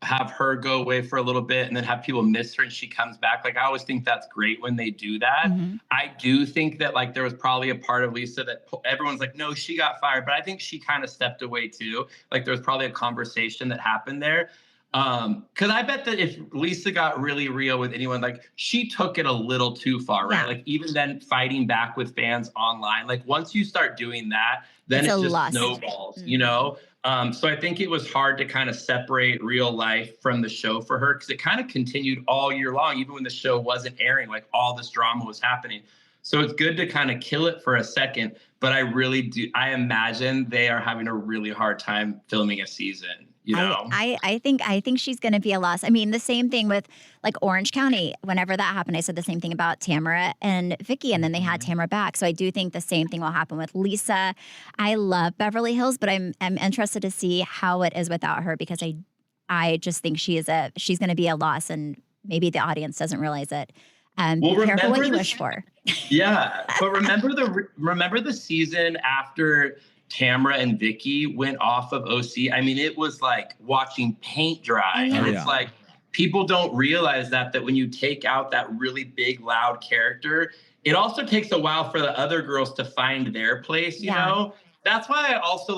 have her go away for a little bit and then have people miss her and she comes back. Like, I always think that's great when they do that. I do think that, like, there was probably a part of Lisa that everyone's like, no, she got fired. But I think she kind of stepped away too. Like, there was probably a conversation that happened there. Because I bet that if Lisa got really real with anyone, like, she took it a little too far, right? Like, even then fighting back with fans online, like, once you start doing that, then it just snowballs, you know? So I think it was hard to kind of separate real life from the show for her, because it kind of continued all year long, even when the show wasn't airing, like, all this drama was happening. So it's good to kind of kill it for a second, but I imagine they are having a really hard time filming a season. You know, I think she's going to be a loss. I mean, the same thing with like Orange County. Whenever that happened, I said the same thing about Tamara and Vicky, and then they had Tamara back. So I do think the same thing will happen with Lisa. I love Beverly Hills, but I'm interested to see how it is without her, because I just think she's going to be a loss, and maybe the audience doesn't realize it. Be careful what you wish for. Yeah, but remember the season after Tamara and Vicky went off of OC. I mean, it was like watching paint dry. And it's like, people don't realize that when you take out that really big, loud character, it also takes a while for the other girls to find their place, you know? That's why I also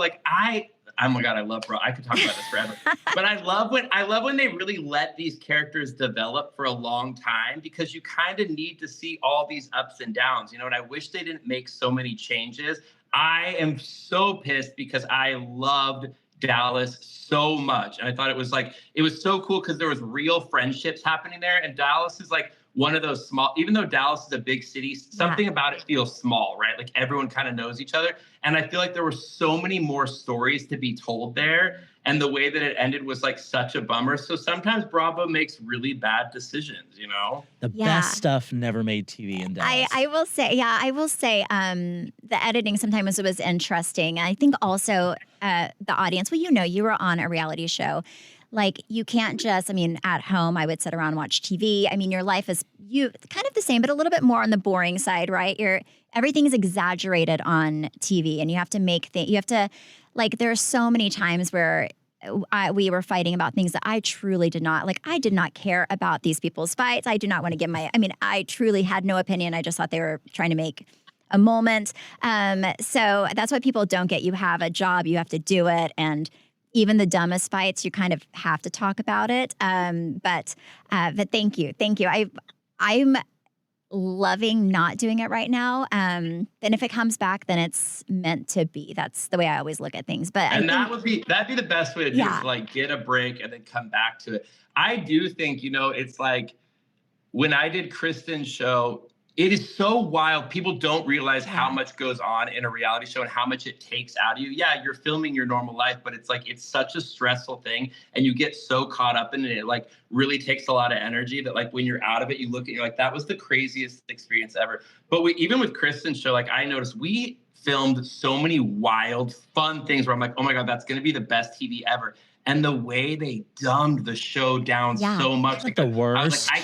oh my God, I love Bro. I could talk about this forever. But I love when they really let these characters develop for a long time, because you kind of need to see all these ups and downs, you know, and I wish they didn't make so many changes. I am so pissed because I loved Dallas so much. And I thought it was so cool because there was real friendships happening there. And Dallas is like one of those small, even though Dallas is a big city, something about it feels small, right? Like everyone kind of knows each other. And I feel like there were so many more stories to be told there. And the way that it ended was like such a bummer. So sometimes Bravo makes really bad decisions, you know? The best stuff never made TV in Dallas. I will say, the editing sometimes was interesting. I think also the audience, well, you know, you were on a reality show. Like, you can't just, I mean, at home, I would sit around and watch TV. I mean, your life is kind of the same, but a little bit more on the boring side, right? Everything is exaggerated on TV, and you have to there are so many times where we were fighting about things that I truly did not, I did not care about these people's fights. I do not want to give I truly had no opinion. I just thought they were trying to make a moment. So that's why people don't get, you have a job, you have to do it. And even the dumbest fights, you kind of have to talk about it. But thank you. I'm loving not doing it right now. And if it comes back, then it's meant to be. That's the way I always look at things. But that'd be the best way to do it, is get a break and then come back to it. I do think, it's like when I did Kristen's show, it is so wild. People don't realize how much goes on in a reality show and how much it takes out of you. Yeah, you're filming your normal life, but it's such a stressful thing, and you get so caught up in it. It really takes a lot of energy that when you're out of it, you look at you're like, that was the craziest experience ever. But even with Kristen's show, I noticed we filmed so many wild, fun things where I'm like, oh my God, that's going to be the best TV ever. And the way they dumbed the show down so much, the worst. I was like,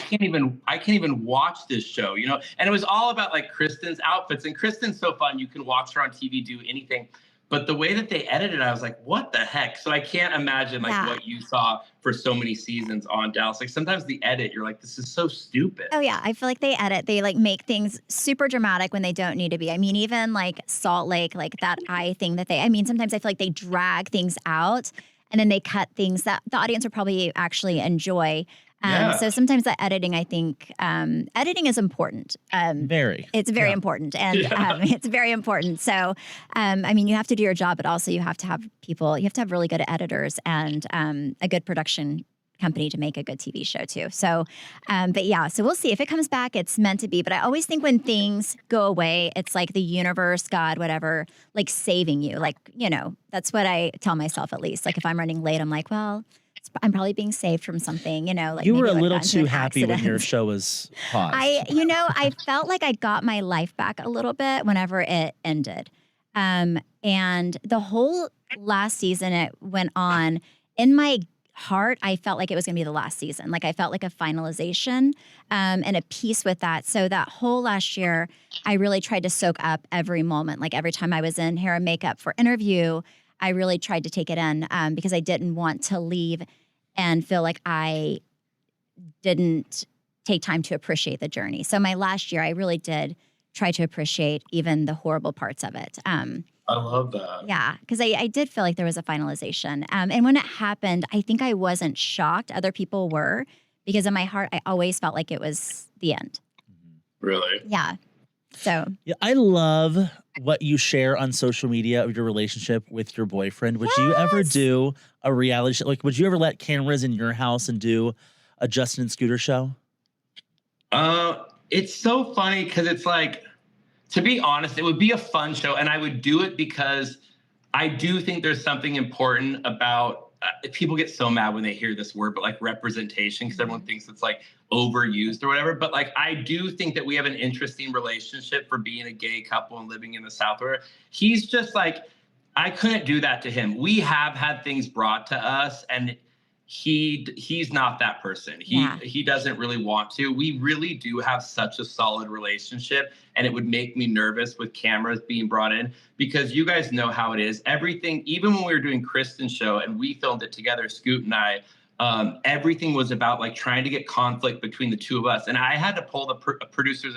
I can't even watch this show, And it was all about Kristen's outfits. And Kristen's so fun; you can watch her on TV do anything. But the way that they edited, I was like, what the heck? So I can't imagine what you saw for so many seasons on Dallas. Sometimes the edit, you're like, this is so stupid. Oh yeah, I feel like they edit. They make things super dramatic when they don't need to be. I mean, even Salt Lake, that eye thing that sometimes I feel like they drag things out. And then they cut things that the audience would probably actually enjoy. So sometimes the editing, I think, editing is important. It's very important. And it's very important. So, you have to do your job, but also you have to have really good editors and a good production company to make a good TV show too. So, so we'll see. If it comes back, it's meant to be. But I always think when things go away, it's like the universe, God, whatever, saving you. That's what I tell myself, at least. If I'm running late, I'm like, well, I'm probably being saved from something, You were a little too happy when your show was paused. I felt like I got my life back a little bit whenever it ended. And the whole last season it went on, in my heart, I felt like it was going to be the last season. I felt like a finalization and a peace with that. So that whole last year, I really tried to soak up every moment. Every time I was in hair and makeup for interview, I really tried to take it in because I didn't want to leave and feel like I didn't take time to appreciate the journey. So my last year, I really did try to appreciate even the horrible parts of it. I love that. Yeah, because I did feel like there was a finalization. And when it happened, I think I wasn't shocked. Other people were, because in my heart, I always felt like it was the end. Really? Yeah. So. Yeah, I love what you share on social media of your relationship with your boyfriend. Would you ever do a reality show? Would you ever let cameras in your house and do a Justin and Scooter show? It's so funny because it's to be honest, it would be a fun show, and I would do it because I do think there's something important about people get so mad when they hear this word, but like representation, because everyone thinks it's like overused or whatever. But like, I do think that we have an interesting relationship for being a gay couple and living in the South, where he's just like, I couldn't do that to him. We have had things brought to us, and he's not that person. He doesn't really want to. We really do have such a solid relationship, and it would make me nervous with cameras being brought in, because you guys know how it is. Everything, even when we were doing Kristen's show and we filmed it together, Scoot and I, everything was about like trying to get conflict between the two of us. And I had to pull the producers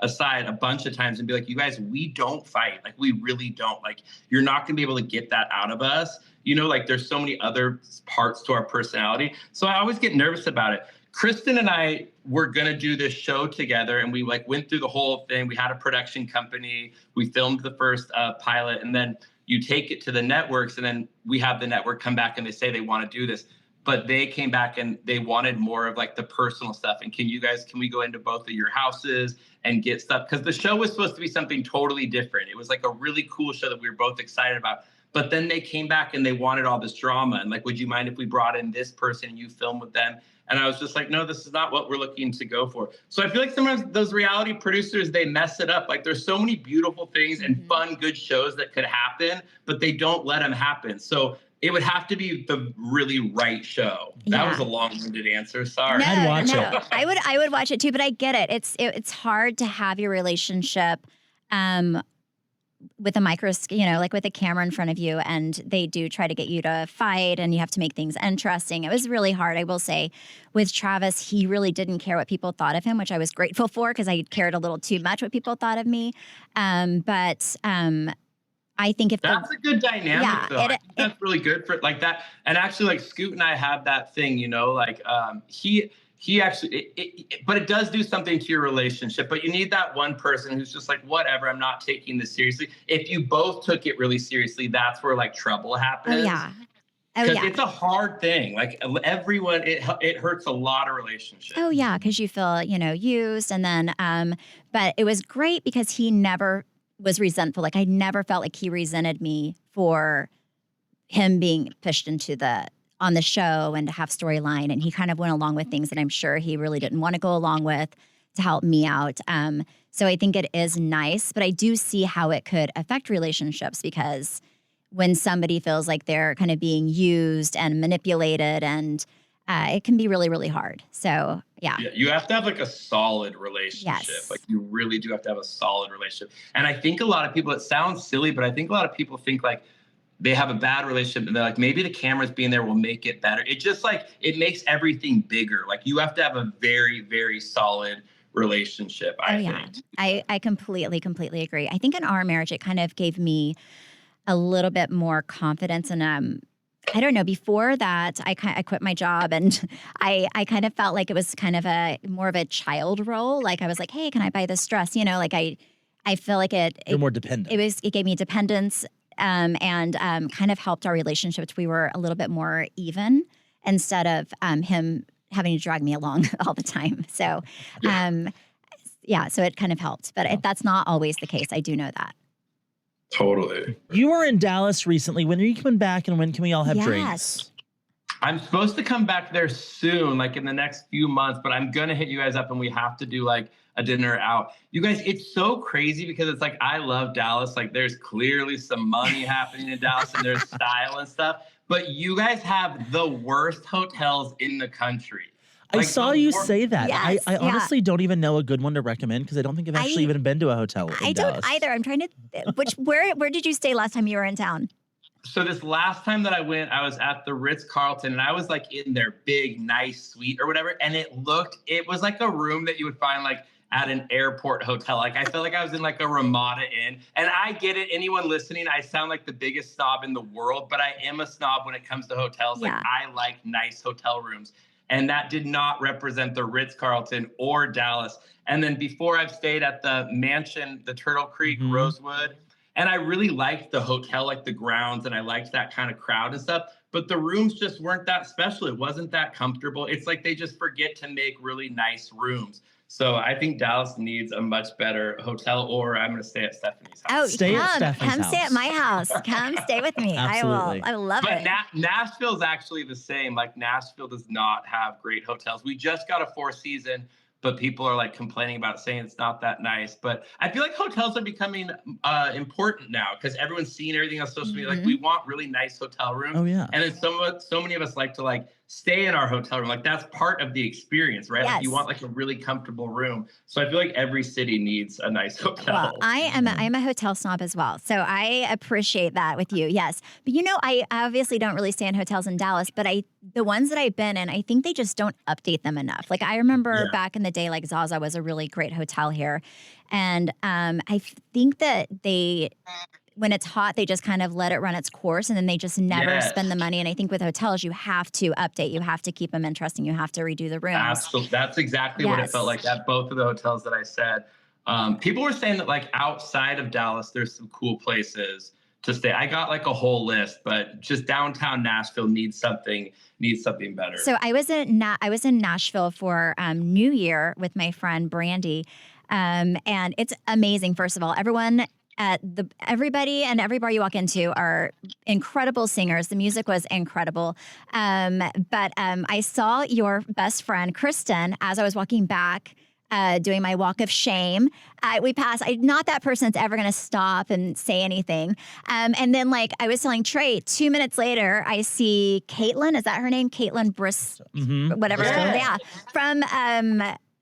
aside a bunch of times and be like, you guys, we don't fight. Like, we really don't. Like, you're not going to be able to get that out of us. You know, like, there's so many other parts to our personality. So I always get nervous about it. Kristen and I were going to do this show together, and we like went through the whole thing. We had a production company. We filmed the first pilot, and then you take it to the networks, and then we have the network come back and they say they want to do this. But they came back and they wanted more of like the personal stuff. And can we go into both of your houses and get stuff? Because the show was supposed to be something totally different. It was like a really cool show that we were both excited about. But then they came back and they wanted all this drama. And like, would you mind if we brought in this person and you film with them? And I was just like, no, this is not what we're looking to go for. So I feel like sometimes those reality producers, they mess it up. Like, there's so many beautiful things and fun, good shows that could happen, but they don't let them happen. So it would have to be the really right show. That was a long-winded answer. Sorry. No, I'd watch it. I would watch it too, but I get it. It's hard to have your relationship with a like with a camera in front of you, and they do try to get you to fight, and you have to make things interesting. It was really hard, I will say. With Travis, he really didn't care what people thought of him, which I was grateful for, because I cared a little too much what people thought of me. I think if that's a good dynamic, though. I think that's really good for like that. And actually, like, Scoot and I have that thing, you know, like he actually, but it does do something to your relationship. But you need that one person who's just like, whatever, I'm not taking this seriously. If you both took it really seriously, that's where like trouble happens. Oh yeah. Because it's a hard thing. Like, everyone, it hurts a lot of relationships. Oh yeah, because you feel, used, and then but it was great because he never was resentful. Like, I never felt like he resented me for him being pushed into on the show and to have storyline. And he kind of went along with things that I'm sure he really didn't want to go along with to help me out. So I think it is nice, but I do see how it could affect relationships, because when somebody feels like they're kind of being used and manipulated, and it can be really, really hard. So yeah, you have to have like a solid relationship. Yes. Like, you really do have to have a solid relationship. And I think a lot of people, it sounds silly, but I think a lot of people think like they have a bad relationship and they're like, maybe the cameras being there will make it better. It just like, it makes everything bigger. Like, you have to have a very, very solid relationship, I think. I completely agree. I think in our marriage, it kind of gave me a little bit more confidence, and I don't know, before that, I quit my job, and I kind of felt like it was kind of more of a child role. Like, I was like, hey, can I buy this dress? Like I feel like you're more dependent. It gave me dependence, and kind of helped our relationship. We were a little bit more even, instead of him having to drag me along all the time. So, so it kind of helped, but that's not always the case. I do know that. Totally. You were in Dallas recently. When are you coming back, and when can we all have drinks? I'm supposed to come back there soon, like in the next few months, but I'm going to hit you guys up and we have to do like a dinner out. You guys, it's so crazy because it's like, I love Dallas. Like, there's clearly some money happening in Dallas and there's style and stuff, but you guys have the worst hotels in the country. I saw you say that. Yes, I honestly don't even know a good one to recommend, because I don't think I've actually even been to a hotel in Dallas. Don't either. I'm trying to. Where did you stay last time you were in town? So this last time that I went, I was at the Ritz-Carlton, and I was like in their big, nice suite or whatever, and it was like a room that you would find like at an airport hotel. Like, I felt like I was in like a Ramada Inn. And I get it. Anyone listening, I sound like the biggest snob in the world, but I am a snob when it comes to hotels. Like, I like nice hotel rooms. And that did not represent the Ritz-Carlton or Dallas. And then before, I've stayed at the mansion, the Turtle Creek, Rosewood. And I really liked the hotel, like the grounds, and I liked that kind of crowd and stuff. but the rooms just weren't that special. It wasn't that comfortable. It's like they just forget to make really nice rooms. So I think Dallas needs a much better hotel, or I'm going to stay at Stephanie's house. Oh, Stay at Stephanie's come stay house. at my house. Come stay with me. Absolutely. I love But it. Nashville's actually the same. Like Nashville does not have great hotels. We just got a Four Seasons, but people are like complaining about it, saying it's not that nice. But I feel like hotels are becoming important now because everyone's seeing everything on social media. Like we want really nice hotel rooms. Oh, yeah. And then so many of us like to like stay in our hotel room. Like that's part of the experience, right? Like you want like a really comfortable room. So I feel like every city needs a nice hotel. Well, I'm a hotel snob as well. So I appreciate that with you. Yes. But you know, I obviously don't really stay in hotels in Dallas, but the ones that I've been in, I think they just don't update them enough. Like I remember back in the day, like Zaza was a really great hotel here. And I think that when it's hot, they just kind of let it run its course and then they just never spend the money. And I think with hotels, you have to update, you have to keep them interesting, you have to redo the rooms. Absolutely. That's exactly what it felt like at both of the hotels that I said. People were saying that like outside of Dallas, there's some cool places to stay. I got like a whole list, but just downtown Nashville needs something better. So I was in Nashville for New Year with my friend Brandy. And it's amazing. First of all, everybody and every bar you walk into are incredible singers. The music was incredible. But I saw your best friend, Kristen, as I was walking back, doing my walk of shame. We passed. I'm not that person that's ever going to stop and say anything. And then, like, I was telling Trey, 2 minutes later, I see Caitlin. Is that her name? Caitlin whatever. Yeah. From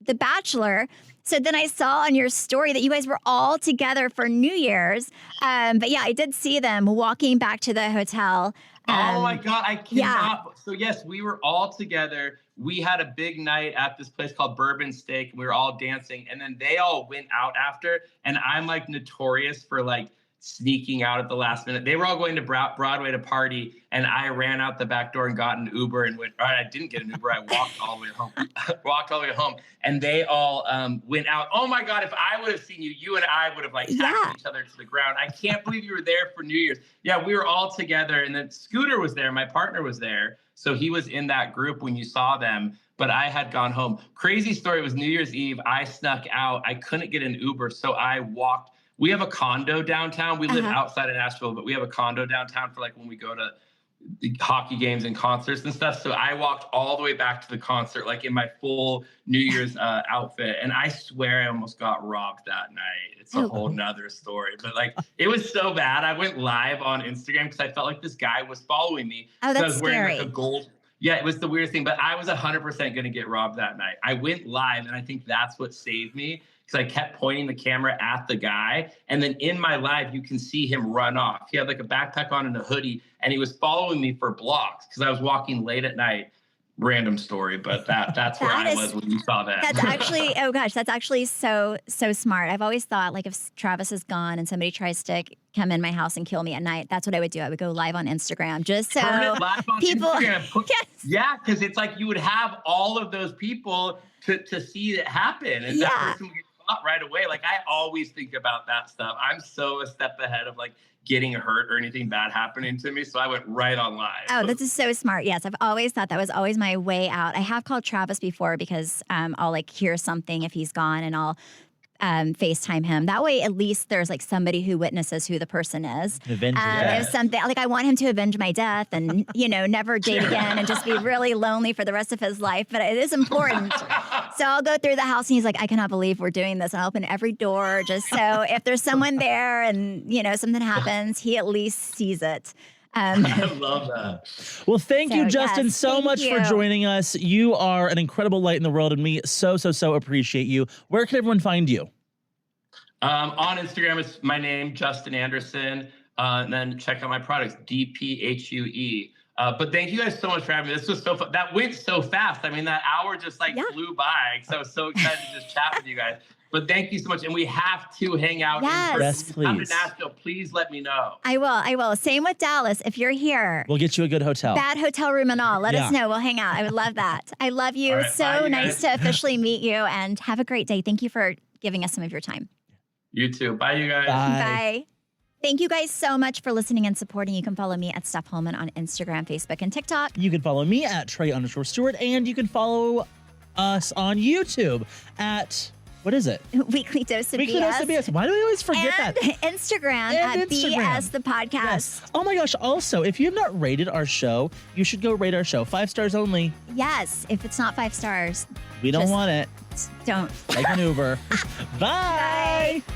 The Bachelor. So then I saw on your story that you guys were all together for New Year's. But yeah, I did see them walking back to the hotel. Oh my God, I cannot. Yeah. So yes, we were all together. We had a big night at this place called Bourbon Steak. And we were all dancing and then they all went out after. And I'm like notorious for like sneaking out at the last minute. They were all going to Broadway to party and I ran out the back door and got an Uber and I didn't get an Uber. I walked all the way home. And they all went out. Oh my God, if I would have seen you, you and I would have like tackled each other to the ground. I can't believe you were there for New Year's. Yeah, we were all together and then Scooter was there. My partner was there. So he was in that group when you saw them, but I had gone home. Crazy story, it was New Year's Eve. I snuck out. I couldn't get an Uber. So I walked. We have a condo downtown. We live outside of Nashville, but we have a condo downtown for like when we go to the hockey games and concerts and stuff. So I walked all the way back to the concert, like in my full New Year's outfit. And I swear I almost got robbed that night. It's a whole nother story, but like, it was so bad. I went live on Instagram because I felt like this guy was following me. Oh, that's I was wearing scary. like a gold. Yeah, it was the weirdest thing, but I was 100% going to get robbed that night. I went live and I think that's what saved me. I kept pointing the camera at the guy. And then in my live, you can see him run off. He had like a backpack on and a hoodie, and he was following me for blocks because I was walking late at night. Random story, but that's where I was when you saw that. That's actually, oh gosh, that's actually so smart. I've always thought like if Travis is gone and somebody tries to come in my house and kill me at night, that's what I would do. I would go live on Instagram just so Turn it live on people. Instagram. Yeah, because it's like you would have all of those people to see it happen. And that person would get caught right away. Like I always think about that stuff. I'm so a step ahead of like getting hurt or anything bad happening to me. So I went right on live. Oh, this is so smart. Yes, I've always thought that was always my way out. I have called Travis before because I'll like hear something if he's gone and I'll FaceTime him. That way, at least there's like somebody who witnesses who the person is. If something like I want him to avenge my death and never date again and just be really lonely for the rest of his life. But it is important. So I'll go through the house and he's like, I cannot believe we're doing this. And I'll open every door just so if there's someone there and something happens, he at least sees it. I love that. Well, thank you, Justin, so much for joining us. You are an incredible light in the world, and we so appreciate you. Where can everyone find you? On Instagram, it's my name, Justin Anderson. And then check out my products, DPHUE. But thank you guys so much for having me. This was so fun. That went so fast. I mean, that hour just flew by. So I was so excited to just chat with you guys. But thank you so much. And we have to hang out. Yes, please. Come to Nashville, please let me know. I will. Same with Dallas. If you're here. We'll get you a good hotel. Bad hotel room and all. Let us know. We'll hang out. I would love that. I love you. Right, so nice to officially meet you and have a great day. Thank you for giving us some of your time. You too. Bye, you guys. Bye. Thank you guys so much for listening and supporting. You can follow me at Steph Holman on Instagram, Facebook, and TikTok. You can follow me at Trey_Stewart, and you can follow us on YouTube at, what is it? Weekly Dose of Weekly Dose of BS. Why do we always forget and that? Instagram And at Instagram. BS the Podcast. Yes. Oh my gosh. Also, if you have not rated our show, you should go rate our show. 5 stars only. Yes. If it's not 5 stars, We don't Just- want it. don't. Like an Uber. Bye. Bye.